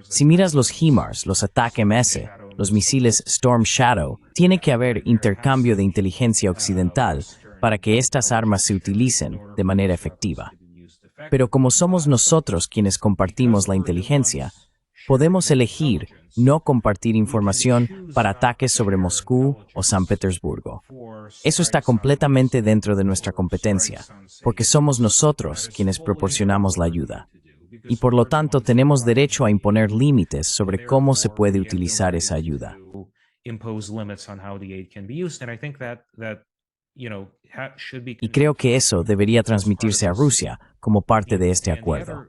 Si miras los HIMARS, los ATAC-MS, los misiles Storm Shadow, tiene que haber intercambio de inteligencia occidental para que estas armas se utilicen de manera efectiva. Pero como somos nosotros quienes compartimos la inteligencia, podemos elegir no compartir información para ataques sobre Moscú o San Petersburgo. Eso está completamente dentro de nuestra competencia, porque somos nosotros quienes proporcionamos la ayuda. Y por lo tanto tenemos derecho a imponer límites sobre cómo se puede utilizar esa ayuda. Y creo que eso debería transmitirse a Rusia como parte de este acuerdo.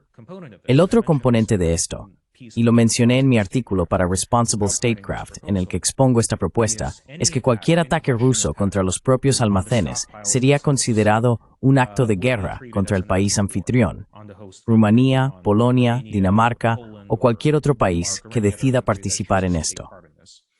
El otro componente de esto, y lo mencioné en mi artículo para Responsible Statecraft, en el que expongo esta propuesta, es que cualquier ataque ruso contra los propios almacenes sería considerado un acto de guerra contra el país anfitrión, Rumanía, Polonia, Dinamarca o cualquier otro país que decida participar en esto.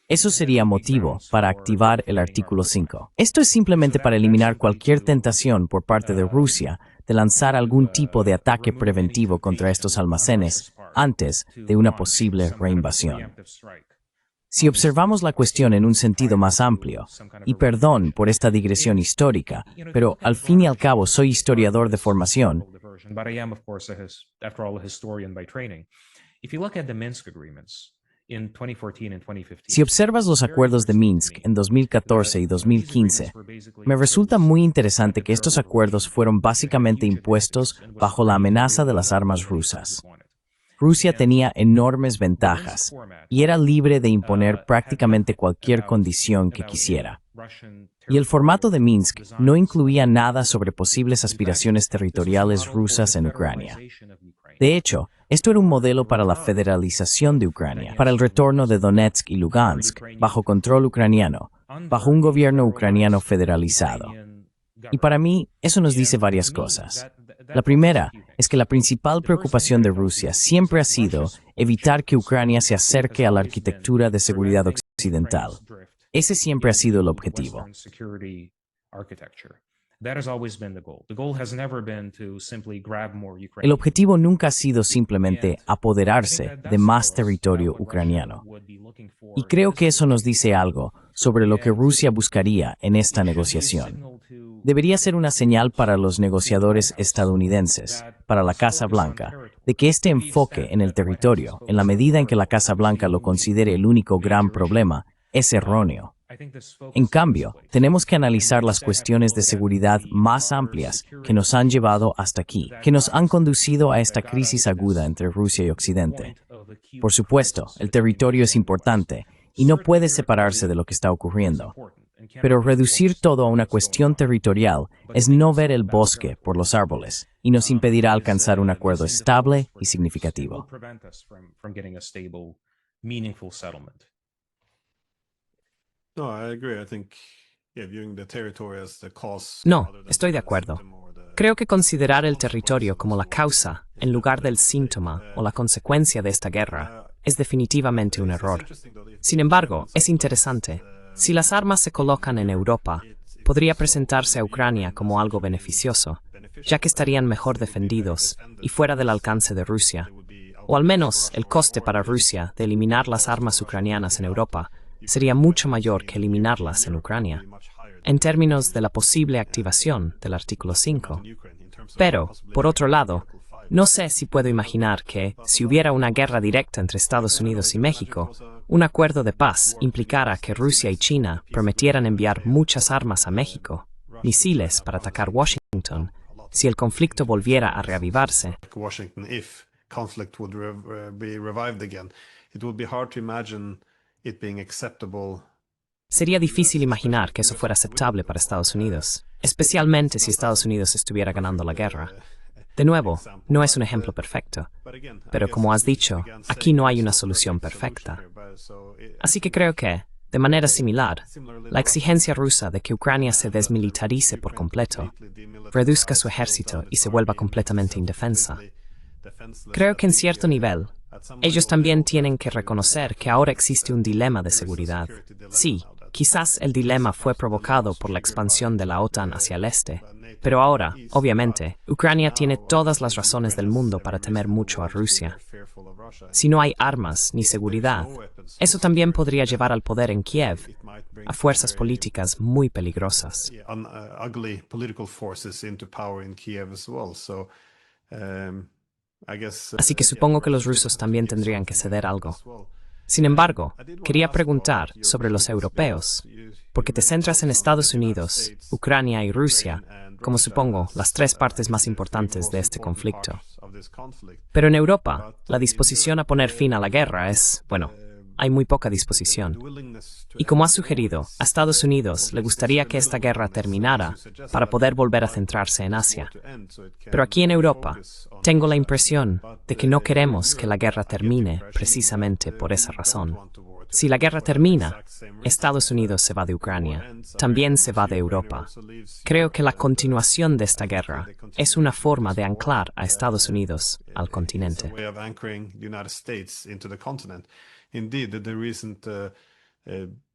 Eso sería motivo para activar el artículo 5. Esto es simplemente para eliminar cualquier tentación por parte de Rusia de lanzar algún tipo de ataque preventivo contra estos almacenes antes de una posible reinvasión. Si observamos la cuestión en un sentido más amplio, y perdón por esta digresión histórica, pero al fin y al cabo soy historiador de formación, si observas los acuerdos de Minsk en 2014 y 2015, me resulta muy interesante que estos acuerdos fueron básicamente impuestos bajo la amenaza de las armas rusas. Rusia tenía enormes ventajas y era libre de imponer prácticamente cualquier condición que quisiera. Y el formato de Minsk no incluía nada sobre posibles aspiraciones territoriales rusas en Ucrania. De hecho, esto era un modelo para la federalización de Ucrania, para el retorno de Donetsk y Lugansk bajo control ucraniano, bajo un gobierno ucraniano federalizado. Y para mí, eso nos dice varias cosas. La primera es que la principal preocupación de Rusia siempre ha sido evitar que Ucrania se acerque a la arquitectura de seguridad occidental. Ese siempre ha sido el objetivo. El objetivo nunca ha sido simplemente apoderarse de más territorio ucraniano. Y creo que eso nos dice algo sobre lo que Rusia buscaría en esta negociación. Debería ser una señal para los negociadores estadounidenses, para la Casa Blanca, de que este enfoque en el territorio, en la medida en que la Casa Blanca lo considere el único gran problema, es erróneo. En cambio, tenemos que analizar las cuestiones de seguridad más amplias que nos han llevado hasta aquí, que nos han conducido a esta crisis aguda entre Rusia y Occidente. Por supuesto, el territorio es importante y no puede separarse de lo que está ocurriendo. Pero reducir todo a una cuestión territorial es no ver el bosque por los árboles y nos impedirá alcanzar un acuerdo estable y significativo. No, estoy de acuerdo. Creo que considerar el territorio como la causa, en lugar del síntoma o la consecuencia de esta guerra, es definitivamente un error. Sin embargo, es interesante. Si las armas se colocan en Europa, podría presentarse a Ucrania como algo beneficioso, ya que estarían mejor defendidos y fuera del alcance de Rusia. O al menos, el coste para Rusia de eliminar las armas ucranianas en Europa sería mucho mayor que eliminarlas en Ucrania, en términos de la posible activación del artículo 5. Pero, por otro lado, no sé si puedo imaginar que, si hubiera una guerra directa entre Estados Unidos y México, un acuerdo de paz implicara que Rusia y China prometieran enviar muchas armas a México, misiles para atacar Washington, si el conflicto volviera a reavivarse. Sería difícil imaginar que eso fuera aceptable para Estados Unidos, especialmente si Estados Unidos estuviera ganando la guerra. De nuevo, no es un ejemplo perfecto, pero como has dicho, aquí no hay una solución perfecta. Así que creo que, de manera similar, la exigencia rusa de que Ucrania se desmilitarice por completo, reduzca su ejército y se vuelva completamente indefensa. Creo que en cierto nivel, ellos también tienen que reconocer que ahora existe un dilema de seguridad. Sí, quizás el dilema fue provocado por la expansión de la OTAN hacia el este, pero ahora, obviamente, Ucrania tiene todas las razones del mundo para temer mucho a Rusia. Si no hay armas ni seguridad, eso también podría llevar al poder en Kiev a fuerzas políticas muy peligrosas. Así que supongo que los rusos también tendrían que ceder algo. Sin embargo, quería preguntar sobre los europeos, porque te centras en Estados Unidos, Ucrania y Rusia, como supongo las tres partes más importantes de este conflicto. Pero en Europa, la disposición a poner fin a la guerra es, bueno, hay muy poca disposición. Y como has sugerido, a Estados Unidos le gustaría que esta guerra terminara para poder volver a centrarse en Asia. Pero aquí en Europa, tengo la impresión de que no queremos que la guerra termine precisamente por esa razón. Si la guerra termina, Estados Unidos se va de Ucrania, también se va de Europa. Creo que la continuación de esta guerra es una forma de anclar a Estados Unidos al continente.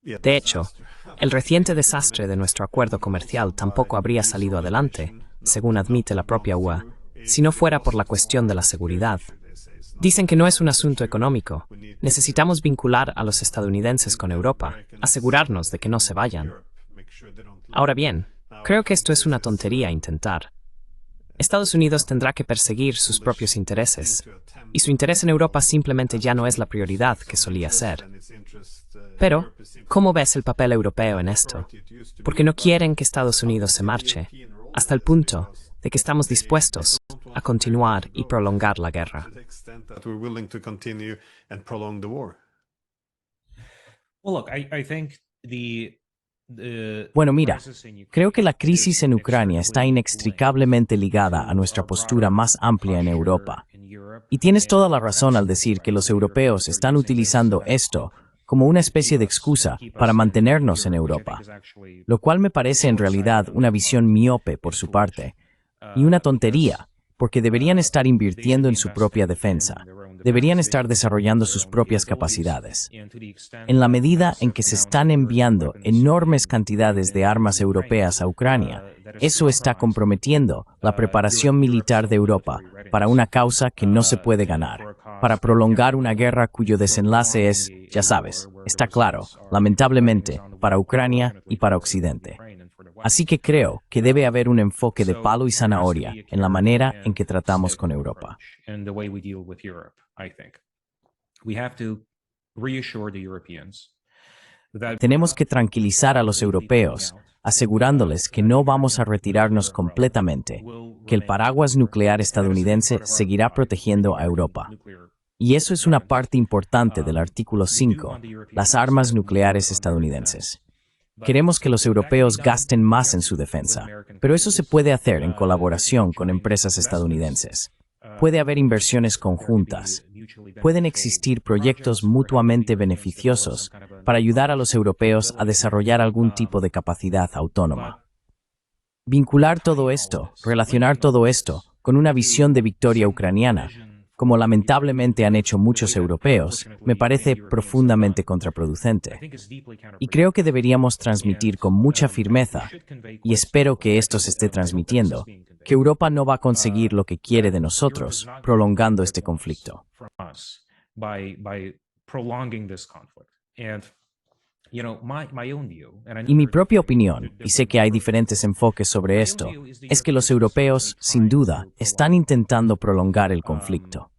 De hecho, el reciente desastre de nuestro acuerdo comercial tampoco habría salido adelante, según admite la propia UE, si no fuera por la cuestión de la seguridad. Dicen que no es un asunto económico. Necesitamos vincular a los estadounidenses con Europa, asegurarnos de que no se vayan. Ahora bien, creo que esto es una tontería intentar. Estados Unidos tendrá que perseguir sus propios intereses, y su interés en Europa simplemente ya no es la prioridad que solía ser. Pero, ¿cómo ves el papel europeo en esto? Porque no quieren que Estados Unidos se marche, hasta el punto de que estamos dispuestos a continuar y prolongar la guerra. Bueno, mira, creo que la crisis en Ucrania está inextricablemente ligada a nuestra postura más amplia en Europa. Y tienes toda la razón al decir que los europeos están utilizando esto como una especie de excusa para mantenernos en Europa, lo cual me parece en realidad una visión miope por su parte, y una tontería, porque deberían estar invirtiendo en su propia defensa, deberían estar desarrollando sus propias capacidades. En la medida en que se están enviando enormes cantidades de armas europeas a Ucrania, eso está comprometiendo la preparación militar de Europa para una causa que no se puede ganar, para prolongar una guerra cuyo desenlace es, ya sabes, está claro, lamentablemente, para Ucrania y para Occidente. Así que creo que debe haber un enfoque de palo y zanahoria en la manera en que tratamos con Europa. Tenemos que tranquilizar a los europeos, asegurándoles que no vamos a retirarnos completamente, que el paraguas nuclear estadounidense seguirá protegiendo a Europa. Y eso es una parte importante del artículo 5, las armas nucleares estadounidenses. Queremos que los europeos gasten más en su defensa, pero eso se puede hacer en colaboración con empresas estadounidenses. Puede haber inversiones conjuntas. Pueden existir proyectos mutuamente beneficiosos para ayudar a los europeos a desarrollar algún tipo de capacidad autónoma. Vincular todo esto, relacionar todo esto con una visión de victoria ucraniana, como lamentablemente han hecho muchos europeos, me parece profundamente contraproducente. Y creo que deberíamos transmitir con mucha firmeza, y espero que esto se esté transmitiendo, que Europa no va a conseguir lo que quiere de nosotros, prolongando este conflicto. Y mi propia opinión, y sé que hay diferentes enfoques sobre esto, es que los europeos, sin duda, están intentando prolongar el conflicto.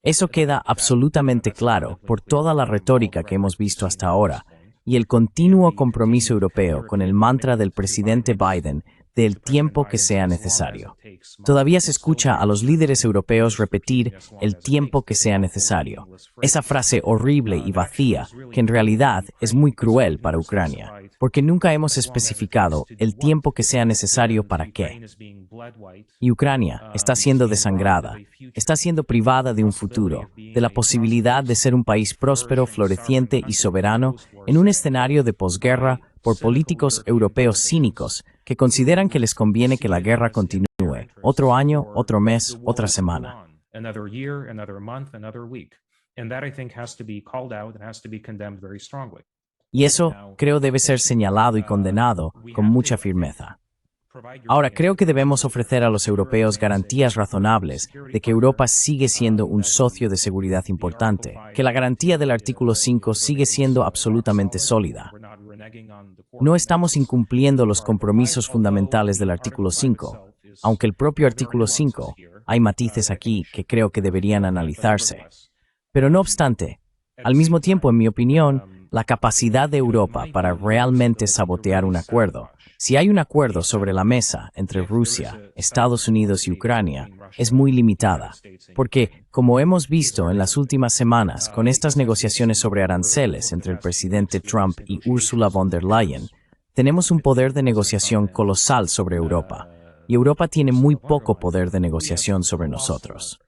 Eso queda absolutamente claro por toda la retórica que hemos visto hasta ahora y el continuo compromiso europeo con el mantra del presidente Biden del tiempo que sea necesario. Todavía se escucha a los líderes europeos repetir el tiempo que sea necesario. Esa frase horrible y vacía, que en realidad es muy cruel para Ucrania, porque nunca hemos especificado el tiempo que sea necesario para qué. Y Ucrania está siendo desangrada, está siendo privada de un futuro, de la posibilidad de ser un país próspero, floreciente y soberano en un escenario de posguerra por políticos europeos cínicos que consideran que les conviene que la guerra continúe otro año, otro mes, otra semana. Y eso, creo, debe ser señalado y condenado con mucha firmeza. Ahora, creo que debemos ofrecer a los europeos garantías razonables de que Europa sigue siendo un socio de seguridad importante, que la garantía del artículo 5 sigue siendo absolutamente sólida. No estamos incumpliendo los compromisos fundamentales del artículo 5, aunque el propio artículo 5, hay matices aquí que creo que deberían analizarse. Pero no obstante, al mismo tiempo, en mi opinión, la capacidad de Europa para realmente sabotear un acuerdo, si hay un acuerdo sobre la mesa entre Rusia, Estados Unidos y Ucrania, es muy limitada, porque, como hemos visto en las últimas semanas con estas negociaciones sobre aranceles entre el presidente Trump y Ursula von der Leyen, tenemos un poder de negociación colosal sobre Europa, y Europa tiene muy poco poder de negociación sobre nosotros.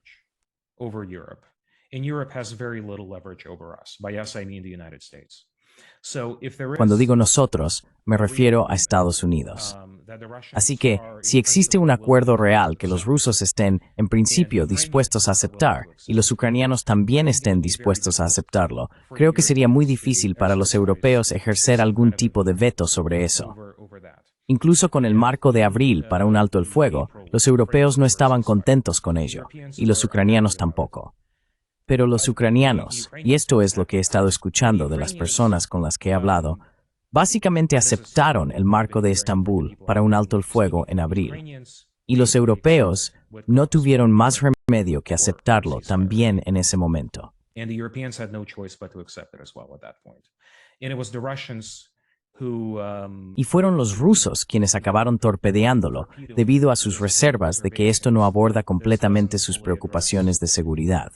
Cuando digo nosotros, me refiero a Estados Unidos. Así que, si existe un acuerdo real que los rusos estén, en principio, dispuestos a aceptar, y los ucranianos también estén dispuestos a aceptarlo, creo que sería muy difícil para los europeos ejercer algún tipo de veto sobre eso. Incluso con el marco de abril para un alto el fuego, los europeos no estaban contentos con ello, y los ucranianos tampoco. Pero los ucranianos, y esto es lo que he estado escuchando de las personas con las que he hablado, básicamente aceptaron el marco de Estambul para un alto el fuego en abril. Y los europeos no tuvieron más remedio que aceptarlo también en ese momento. Y fueron los rusos quienes acabaron torpedeándolo debido a sus reservas de que esto no aborda completamente sus preocupaciones de seguridad.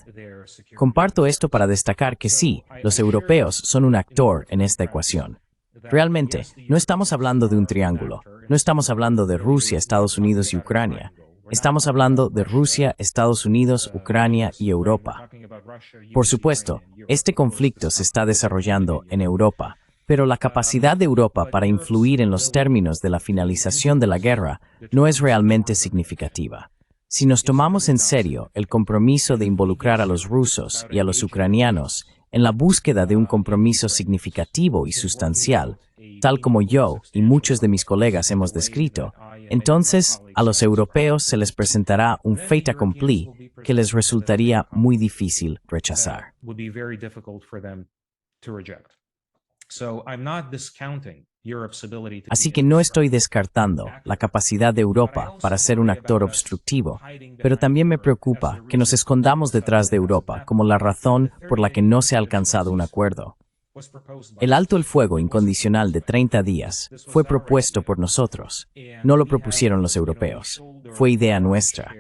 Comparto esto para destacar que sí, los europeos son un actor en esta ecuación. Realmente, no estamos hablando de un triángulo, no estamos hablando de Rusia, Estados Unidos y Ucrania. Estamos hablando de Rusia, Estados Unidos, Ucrania y Europa. Por supuesto, este conflicto se está desarrollando en Europa, pero la capacidad de Europa para influir en los términos de la finalización de la guerra no es realmente significativa. Si nos tomamos en serio el compromiso de involucrar a los rusos y a los ucranianos en la búsqueda de un compromiso significativo y sustancial, tal como yo y muchos de mis colegas hemos descrito, entonces a los europeos se les presentará un fait accompli que les resultaría muy difícil rechazar. Así que no estoy descartando la capacidad de Europa para ser un actor obstructivo, pero también me preocupa que nos escondamos detrás de Europa como la razón por la que no se ha alcanzado un acuerdo. El alto el fuego incondicional de 30 días fue propuesto por nosotros, no lo propusieron los europeos, fue idea nuestra.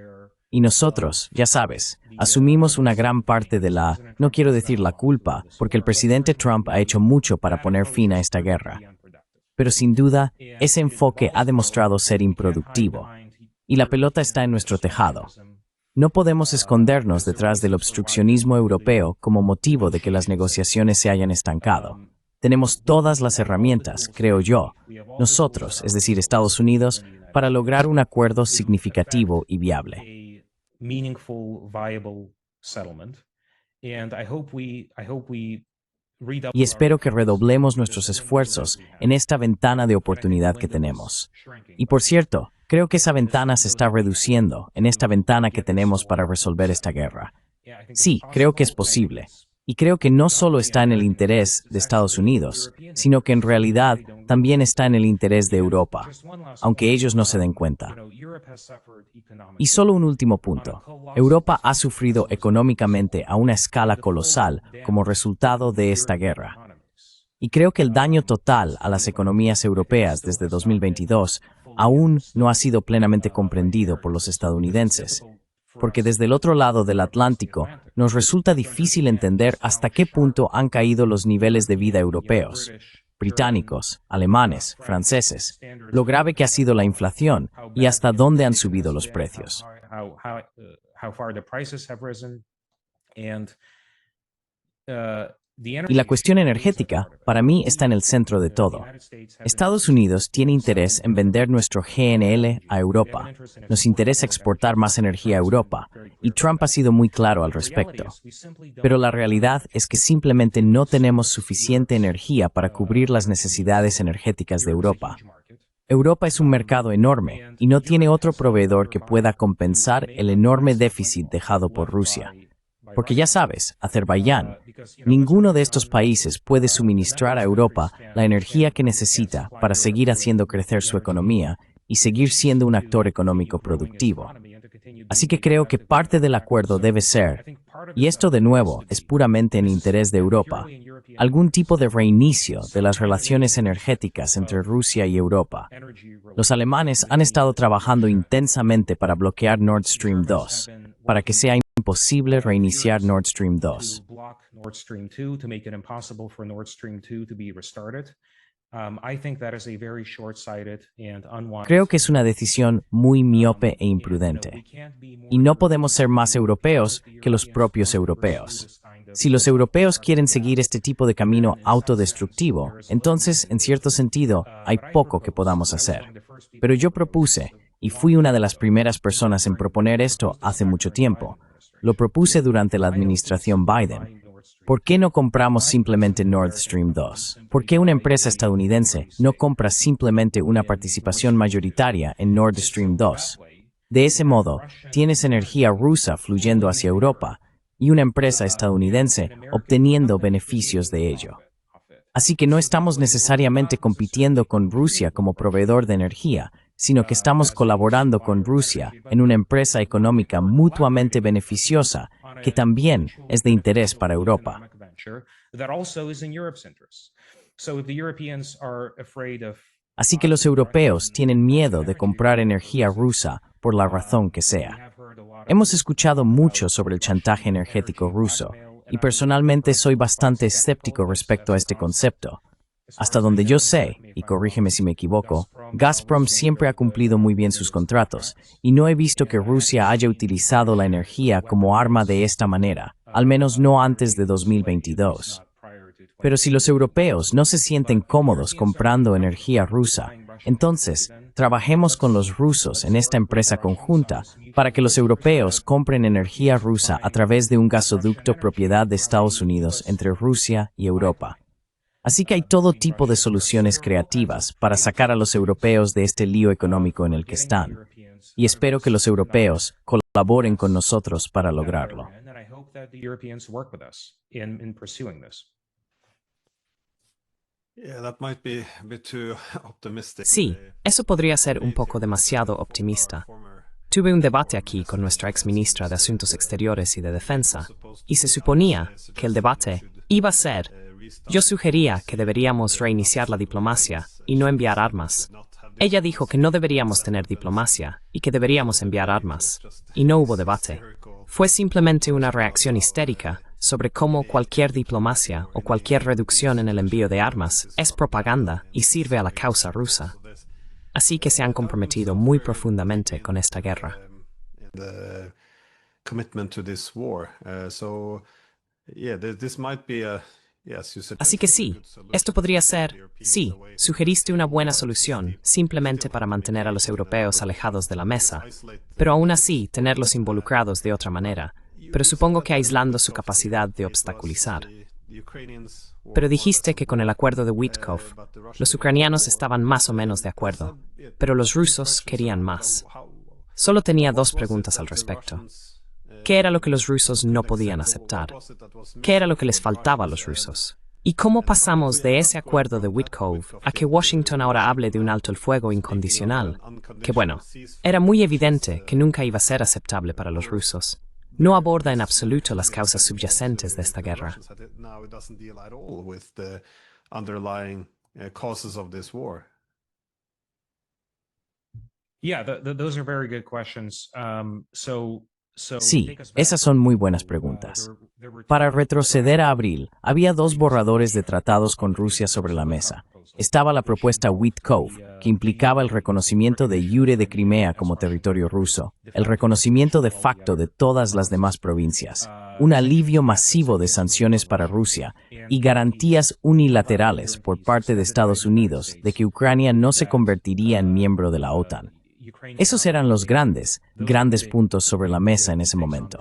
Y nosotros, ya sabes, asumimos una gran parte de no quiero decir la culpa, porque el presidente Trump ha hecho mucho para poner fin a esta guerra. Pero sin duda, ese enfoque ha demostrado ser improductivo. Y la pelota está en nuestro tejado. No podemos escondernos detrás del obstruccionismo europeo como motivo de que las negociaciones se hayan estancado. Tenemos todas las herramientas, creo yo, nosotros, es decir, Estados Unidos, para lograr un acuerdo significativo y viable. Y espero que redoblemos nuestros esfuerzos en esta ventana de oportunidad que tenemos. Y por cierto, creo que esa ventana se está reduciendo en esta ventana que tenemos para resolver esta guerra. Sí, creo que es posible. Y creo que no solo está en el interés de Estados Unidos, sino que en realidad también está en el interés de Europa, aunque ellos no se den cuenta. Y solo un último punto. Europa ha sufrido económicamente a una escala colosal como resultado de esta guerra. Y creo que el daño total a las economías europeas desde 2022 aún no ha sido plenamente comprendido por los estadounidenses. Porque desde el otro lado del Atlántico nos resulta difícil entender hasta qué punto han caído los niveles de vida europeos, británicos, alemanes, franceses, lo grave que ha sido la inflación y hasta dónde han subido los precios. Y la cuestión energética, para mí, está en el centro de todo. Estados Unidos tiene interés en vender nuestro GNL a Europa. Nos interesa exportar más energía a Europa, y Trump ha sido muy claro al respecto. Pero la realidad es que simplemente no tenemos suficiente energía para cubrir las necesidades energéticas de Europa. Europa es un mercado enorme y no tiene otro proveedor que pueda compensar el enorme déficit dejado por Rusia. Porque ya sabes, Azerbaiyán, ninguno de estos países puede suministrar a Europa la energía que necesita para seguir haciendo crecer su economía y seguir siendo un actor económico productivo. Así que creo que parte del acuerdo debe ser, y esto de nuevo es puramente en interés de Europa, algún tipo de reinicio de las relaciones energéticas entre Rusia y Europa. Los alemanes han estado trabajando intensamente para bloquear Nord Stream 2, para que sea imposible reiniciar Nord Stream 2. Creo que es una decisión muy miope e imprudente. Y no podemos ser más europeos que los propios europeos. Si los europeos quieren seguir este tipo de camino autodestructivo, entonces, en cierto sentido, hay poco que podamos hacer. Pero yo propuse, y fui una de las primeras personas en proponer esto hace mucho tiempo, lo propuse durante la administración Biden. ¿Por qué no compramos simplemente Nord Stream 2? ¿Por qué una empresa estadounidense no compra simplemente una participación mayoritaria en Nord Stream 2? De ese modo, tienes energía rusa fluyendo hacia Europa y una empresa estadounidense obteniendo beneficios de ello. Así que no estamos necesariamente compitiendo con Rusia como proveedor de energía, sino que estamos colaborando con Rusia en una empresa económica mutuamente beneficiosa que también es de interés para Europa. Así que los europeos tienen miedo de comprar energía rusa por la razón que sea. Hemos escuchado mucho sobre el chantaje energético ruso, y personalmente soy bastante escéptico respecto a este concepto. Hasta donde yo sé, y corrígeme si me equivoco, Gazprom siempre ha cumplido muy bien sus contratos, y no he visto que Rusia haya utilizado la energía como arma de esta manera, al menos no antes de 2022. Pero si los europeos no se sienten cómodos comprando energía rusa, entonces trabajemos con los rusos en esta empresa conjunta para que los europeos compren energía rusa a través de un gasoducto propiedad de Estados Unidos entre Rusia y Europa. Así que hay todo tipo de soluciones creativas para sacar a los europeos de este lío económico en el que están. Y espero que los europeos colaboren con nosotros para lograrlo. Sí, eso podría ser un poco demasiado optimista. Tuve un debate aquí con nuestra exministra de Asuntos Exteriores y de Defensa, y se suponía que el debate iba a ser: yo sugería que deberíamos reiniciar la diplomacia y no enviar armas. Ella dijo que no deberíamos tener diplomacia y que deberíamos enviar armas, y no hubo debate. Fue simplemente una reacción histérica sobre cómo cualquier diplomacia o cualquier reducción en el envío de armas es propaganda y sirve a la causa rusa. Así que se han comprometido muy profundamente con esta guerra. Así que sí, esto podría ser, sí, sugeriste una buena solución, simplemente para mantener a los europeos alejados de la mesa, pero aún así tenerlos involucrados de otra manera, pero supongo que aislando su capacidad de obstaculizar. Pero dijiste que con el acuerdo de Witkow, los ucranianos estaban más o menos de acuerdo, pero los rusos querían más. Solo tenía dos preguntas al respecto. ¿Qué era lo que los rusos no podían aceptar? ¿Qué era lo que les faltaba a los rusos? ¿Y cómo pasamos de ese acuerdo de Witkow a que Washington ahora hable de un alto el fuego incondicional? Que bueno, era muy evidente que nunca iba a ser aceptable para los rusos. No aborda en absoluto las causas subyacentes de esta guerra. Sí, esas son muy buenas preguntas. Para retroceder a abril, había dos borradores de tratados con Rusia sobre la mesa. Estaba la propuesta Witkow, que implicaba el reconocimiento de iure de Crimea como territorio ruso, el reconocimiento de facto de todas las demás provincias, un alivio masivo de sanciones para Rusia y garantías unilaterales por parte de Estados Unidos de que Ucrania no se convertiría en miembro de la OTAN. Esos eran los grandes puntos sobre la mesa en ese momento.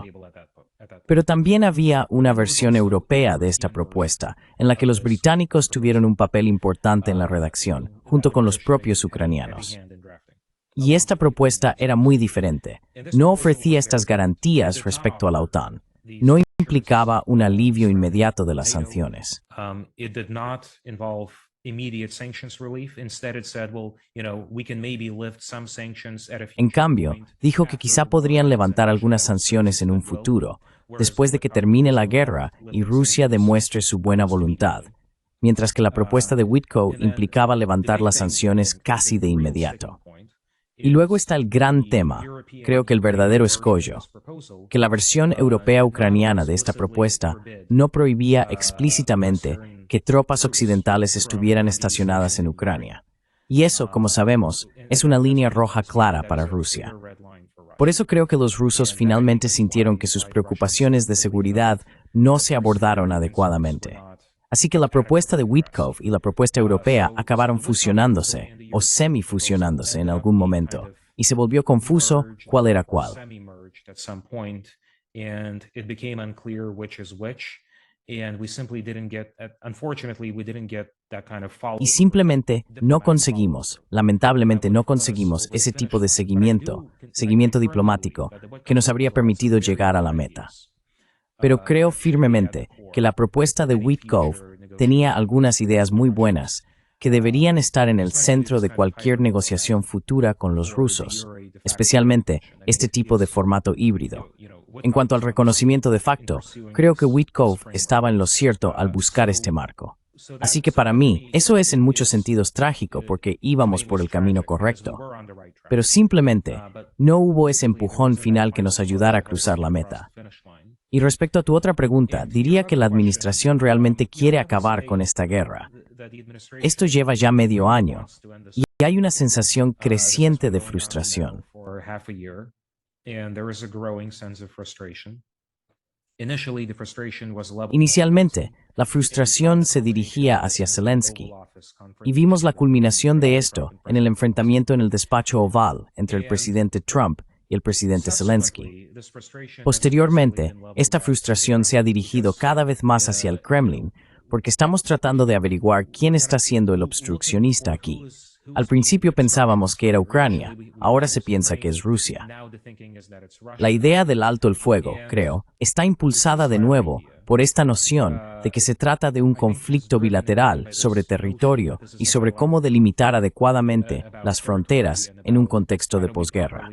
Pero también había una versión europea de esta propuesta, en la que los británicos tuvieron un papel importante en la redacción, junto con los propios ucranianos. Y esta propuesta era muy diferente. No ofrecía estas garantías respecto a la OTAN. No implicaba un alivio inmediato de las sanciones. En cambio, dijo que quizá podrían levantar algunas sanciones en un futuro, después de que termine la guerra y Rusia demuestre su buena voluntad, mientras que la propuesta de Witkow implicaba levantar las sanciones casi de inmediato. Y luego está el gran tema, creo que el verdadero escollo, que la versión europea ucraniana de esta propuesta no prohibía explícitamente que tropas occidentales estuvieran estacionadas en Ucrania. Y eso, como sabemos, es una línea roja clara para Rusia. Por eso creo que los rusos finalmente sintieron que sus preocupaciones de seguridad no se abordaron adecuadamente. Así que la propuesta de Witkow y la propuesta europea acabaron fusionándose o semifusionándose en algún momento, y se volvió confuso cuál era cuál. Y simplemente no conseguimos, lamentablemente no conseguimos ese tipo de seguimiento diplomático que nos habría permitido llegar a la meta. Pero creo firmemente que la propuesta de Witkow tenía algunas ideas muy buenas que deberían estar en el centro de cualquier negociación futura con los rusos, especialmente este tipo de formato híbrido. En cuanto al reconocimiento de facto, creo que Witkow estaba en lo cierto al buscar este marco. Así que para mí, eso es en muchos sentidos trágico porque íbamos por el camino correcto. Pero simplemente no hubo ese empujón final que nos ayudara a cruzar la meta. Y respecto a tu otra pregunta, diría que la administración realmente quiere acabar con esta guerra. Esto lleva ya medio año y hay una sensación creciente de frustración. Inicialmente, la frustración se dirigía hacia Zelensky, y vimos la culminación de esto en el enfrentamiento en el despacho oval entre el presidente Trump y el presidente Zelensky. Posteriormente, esta frustración se ha dirigido cada vez más hacia el Kremlin, porque estamos tratando de averiguar quién está siendo el obstruccionista aquí. Al principio pensábamos que era Ucrania, ahora se piensa que es Rusia. La idea del alto el fuego, creo, está impulsada de nuevo por esta noción de que se trata de un conflicto bilateral sobre territorio y sobre cómo delimitar adecuadamente las fronteras en un contexto de posguerra.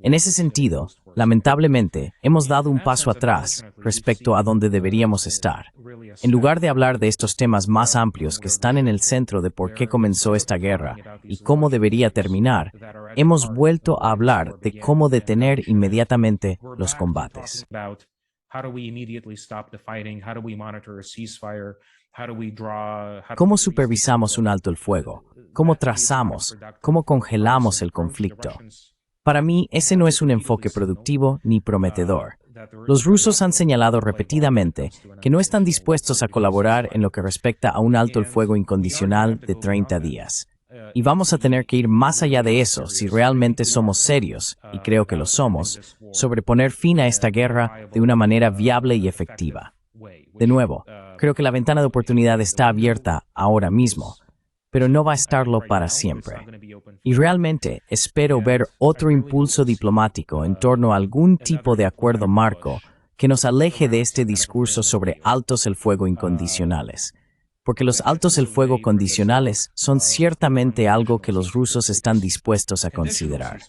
En ese sentido, lamentablemente, hemos dado un paso atrás respecto a donde deberíamos estar. En lugar de hablar de estos temas más amplios que están en el centro de por qué comenzó esta guerra y cómo debería terminar, hemos vuelto a hablar de cómo detener inmediatamente los combates. ¿Cómo supervisamos un alto el fuego? ¿Cómo trazamos? ¿Cómo congelamos el conflicto? Para mí, ese no es un enfoque productivo ni prometedor. Los rusos han señalado repetidamente que no están dispuestos a colaborar en lo que respecta a un alto el fuego incondicional de 30 días. Y vamos a tener que ir más allá de eso si realmente somos serios, y creo que lo somos, sobre poner fin a esta guerra de una manera viable y efectiva. De nuevo, creo que la ventana de oportunidad está abierta ahora mismo, pero no va a estarlo para siempre. Y realmente espero ver otro impulso diplomático en torno a algún tipo de acuerdo marco que nos aleje de este discurso sobre altos el fuego incondicionales. Porque los altos el fuego condicionales son ciertamente algo que los rusos están dispuestos a considerar.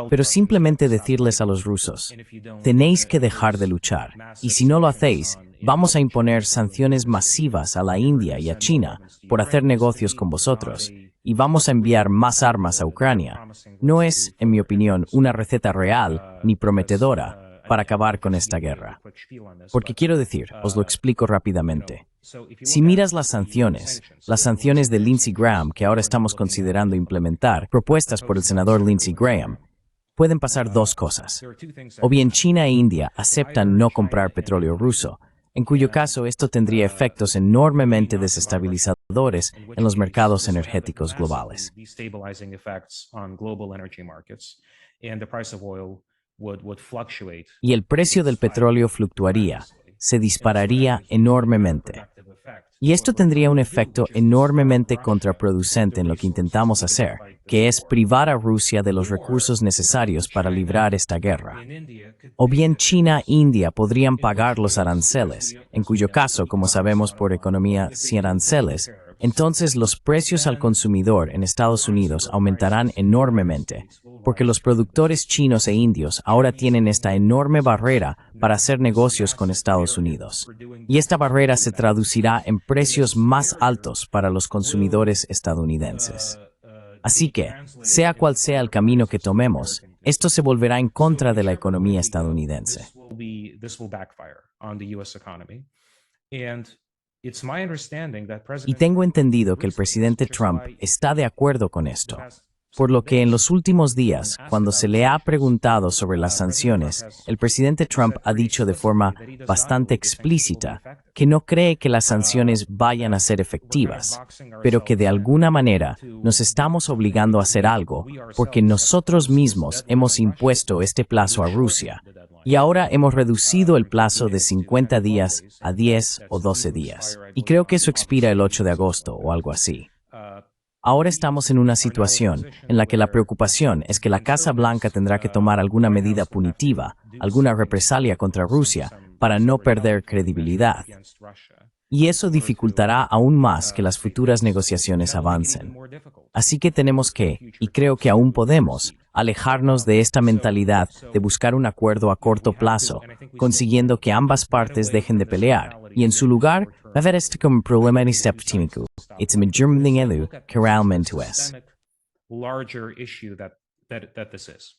Pero simplemente decirles a los rusos, tenéis que dejar de luchar, y si no lo hacéis, vamos a imponer sanciones masivas a la India y a China por hacer negocios con vosotros, y vamos a enviar más armas a Ucrania. No es, en mi opinión, una receta real ni prometedora para acabar con esta guerra. Porque quiero decir, os lo explico rápidamente. Si miras las sanciones de Lindsey Graham que ahora estamos considerando implementar, propuestas por el senador Lindsey Graham, pueden pasar dos cosas. O bien China e India aceptan no comprar petróleo ruso, en cuyo caso esto tendría efectos enormemente desestabilizadores en los mercados energéticos globales. Y el precio del petróleo fluctuaría, se dispararía enormemente. Y esto tendría un efecto enormemente contraproducente en lo que intentamos hacer, que es privar a Rusia de los recursos necesarios para librar esta guerra. O bien China e India podrían pagar los aranceles, en cuyo caso, como sabemos por economía, sin aranceles, entonces los precios al consumidor en Estados Unidos aumentarán enormemente, porque los productores chinos e indios ahora tienen esta enorme barrera para hacer negocios con Estados Unidos. Y esta barrera se traducirá en precios más altos para los consumidores estadounidenses. Así que, sea cual sea el camino que tomemos, esto se volverá en contra de la economía estadounidense. Y tengo entendido que el presidente Trump está de acuerdo con esto. Por lo que en los últimos días, cuando se le ha preguntado sobre las sanciones, el presidente Trump ha dicho de forma bastante explícita que no cree que las sanciones vayan a ser efectivas, pero que de alguna manera nos estamos obligando a hacer algo porque nosotros mismos hemos impuesto este plazo a Rusia. Y ahora hemos reducido el plazo de 50 días a 10 o 12 días. Y creo que eso expira el 8 de agosto o algo así. Ahora estamos en una situación en la que la preocupación es que la Casa Blanca tendrá que tomar alguna medida punitiva, alguna represalia contra Rusia, para no perder credibilidad. Y eso dificultará aún más que las futuras negociaciones avancen. Así que tenemos que, y creo que aún podemos, alejarnos de esta mentalidad de buscar un acuerdo a corto plazo, consiguiendo que ambas partes dejen de pelear, y en su lugar, hacer esto como problema en este timing, it's a major que realmente es. that this is.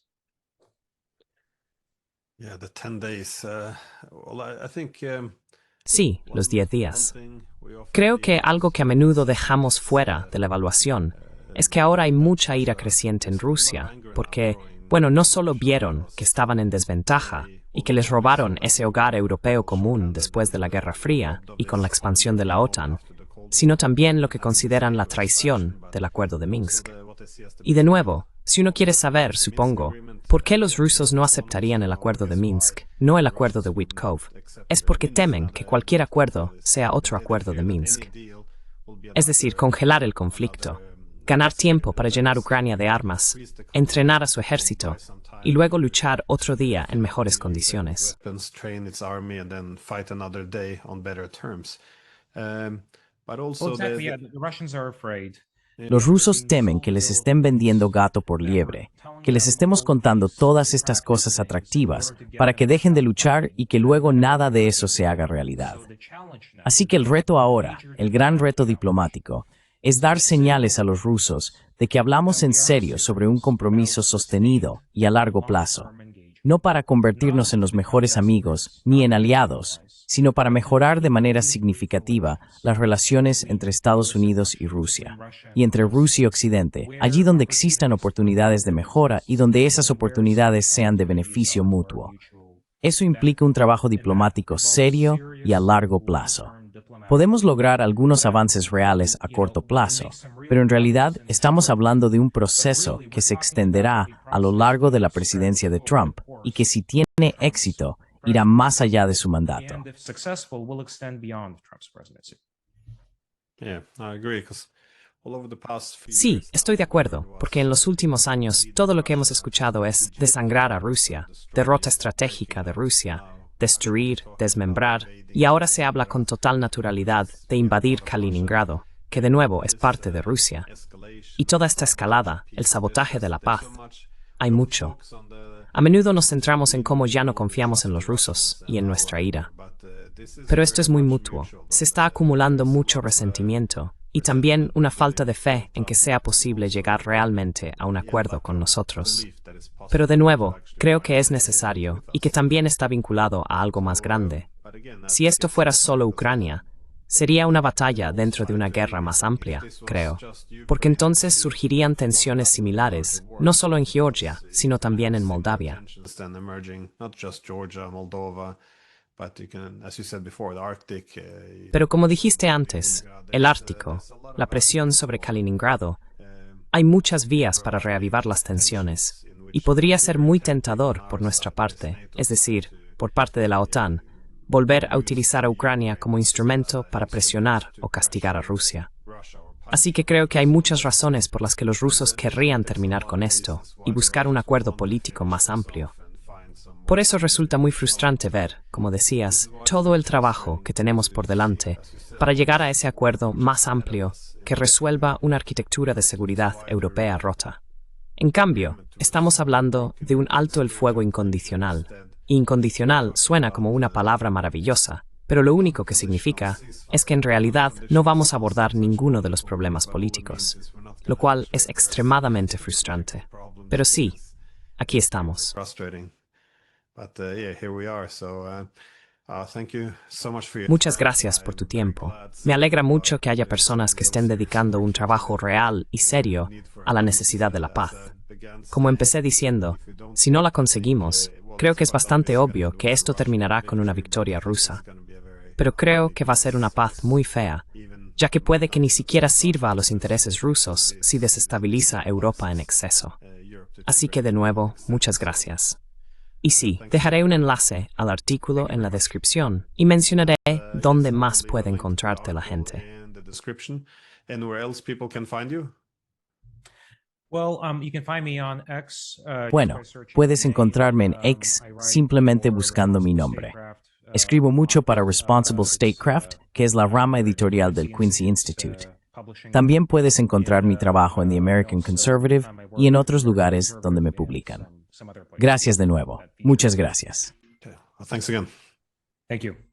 Yeah, the 10 days. Well, I think Sí, los 10 días. Creo que algo que a menudo dejamos fuera de la evaluación es que ahora hay mucha ira creciente en Rusia, porque, bueno, no solo vieron que estaban en desventaja y que les robaron ese hogar europeo común después de la Guerra Fría y con la expansión de la OTAN, sino también lo que consideran la traición del Acuerdo de Minsk. Y de nuevo, si uno quiere saber, supongo, por qué los rusos no aceptarían el Acuerdo de Minsk, no el Acuerdo de Wittkov, es porque temen que cualquier acuerdo sea otro Acuerdo de Minsk. Es decir, congelar el conflicto, ganar tiempo para llenar Ucrania de armas, entrenar a su ejército y luego luchar otro día en mejores condiciones. Los rusos temen que les estén vendiendo gato por liebre, que les estemos contando todas estas cosas atractivas para que dejen de luchar y que luego nada de eso se haga realidad. Así que el reto ahora, el gran reto diplomático, es dar señales a los rusos de que hablamos en serio sobre un compromiso sostenido y a largo plazo, no para convertirnos en los mejores amigos ni en aliados, sino para mejorar de manera significativa las relaciones entre Estados Unidos y Rusia, y entre Rusia y Occidente, allí donde existan oportunidades de mejora y donde esas oportunidades sean de beneficio mutuo. Eso implica un trabajo diplomático serio y a largo plazo. Podemos lograr algunos avances reales a corto plazo, pero en realidad estamos hablando de un proceso que se extenderá a lo largo de la presidencia de Trump y que si tiene éxito, irá más allá de su mandato. Sí, estoy de acuerdo, porque en los últimos años todo lo que hemos escuchado es desangrar a Rusia, derrota estratégica de Rusia, destruir, desmembrar, y ahora se habla con total naturalidad de invadir Kaliningrado, que de nuevo es parte de Rusia. Y toda esta escalada, el sabotaje de la paz, hay mucho. A menudo nos centramos en cómo ya no confiamos en los rusos y en nuestra ira. Pero esto es muy mutuo. Se está acumulando mucho resentimiento y también una falta de fe en que sea posible llegar realmente a un acuerdo con nosotros. Pero de nuevo, creo que es necesario y que también está vinculado a algo más grande. Si esto fuera solo Ucrania, sería una batalla dentro de una guerra más amplia, creo, porque entonces surgirían tensiones similares, no solo en Georgia, sino también en Moldavia. Pero como dijiste antes, el Ártico, la presión sobre Kaliningrado, hay muchas vías para reavivar las tensiones, y podría ser muy tentador por nuestra parte, es decir, por parte de la OTAN, volver a utilizar a Ucrania como instrumento para presionar o castigar a Rusia. Así que creo que hay muchas razones por las que los rusos querrían terminar con esto y buscar un acuerdo político más amplio. Por eso resulta muy frustrante ver, como decías, todo el trabajo que tenemos por delante para llegar a ese acuerdo más amplio que resuelva una arquitectura de seguridad europea rota. En cambio, estamos hablando de un alto el fuego incondicional. Incondicional suena como una palabra maravillosa, pero lo único que significa es que en realidad no vamos a abordar ninguno de los problemas políticos, lo cual es extremadamente frustrante. Pero sí, aquí estamos. Muchas gracias por tu tiempo. Me alegra mucho que haya personas que estén dedicando un trabajo real y serio a la necesidad de la paz. Como empecé diciendo, si no la conseguimos, creo que es bastante obvio que esto terminará con una victoria rusa. Pero creo que va a ser una paz muy fea, ya que puede que ni siquiera sirva a los intereses rusos si desestabiliza Europa en exceso. Así que de nuevo, muchas gracias. Y sí, dejaré un enlace al artículo en la descripción y mencionaré dónde más puede encontrarte la gente. Bueno, puedes encontrarme en X simplemente buscando mi nombre. Escribo mucho para Responsible Statecraft, que es la rama editorial del Quincy Institute. También puedes encontrar mi trabajo en The American Conservative y en otros lugares donde me publican. Gracias de nuevo. Muchas gracias. Thanks again. Thank you.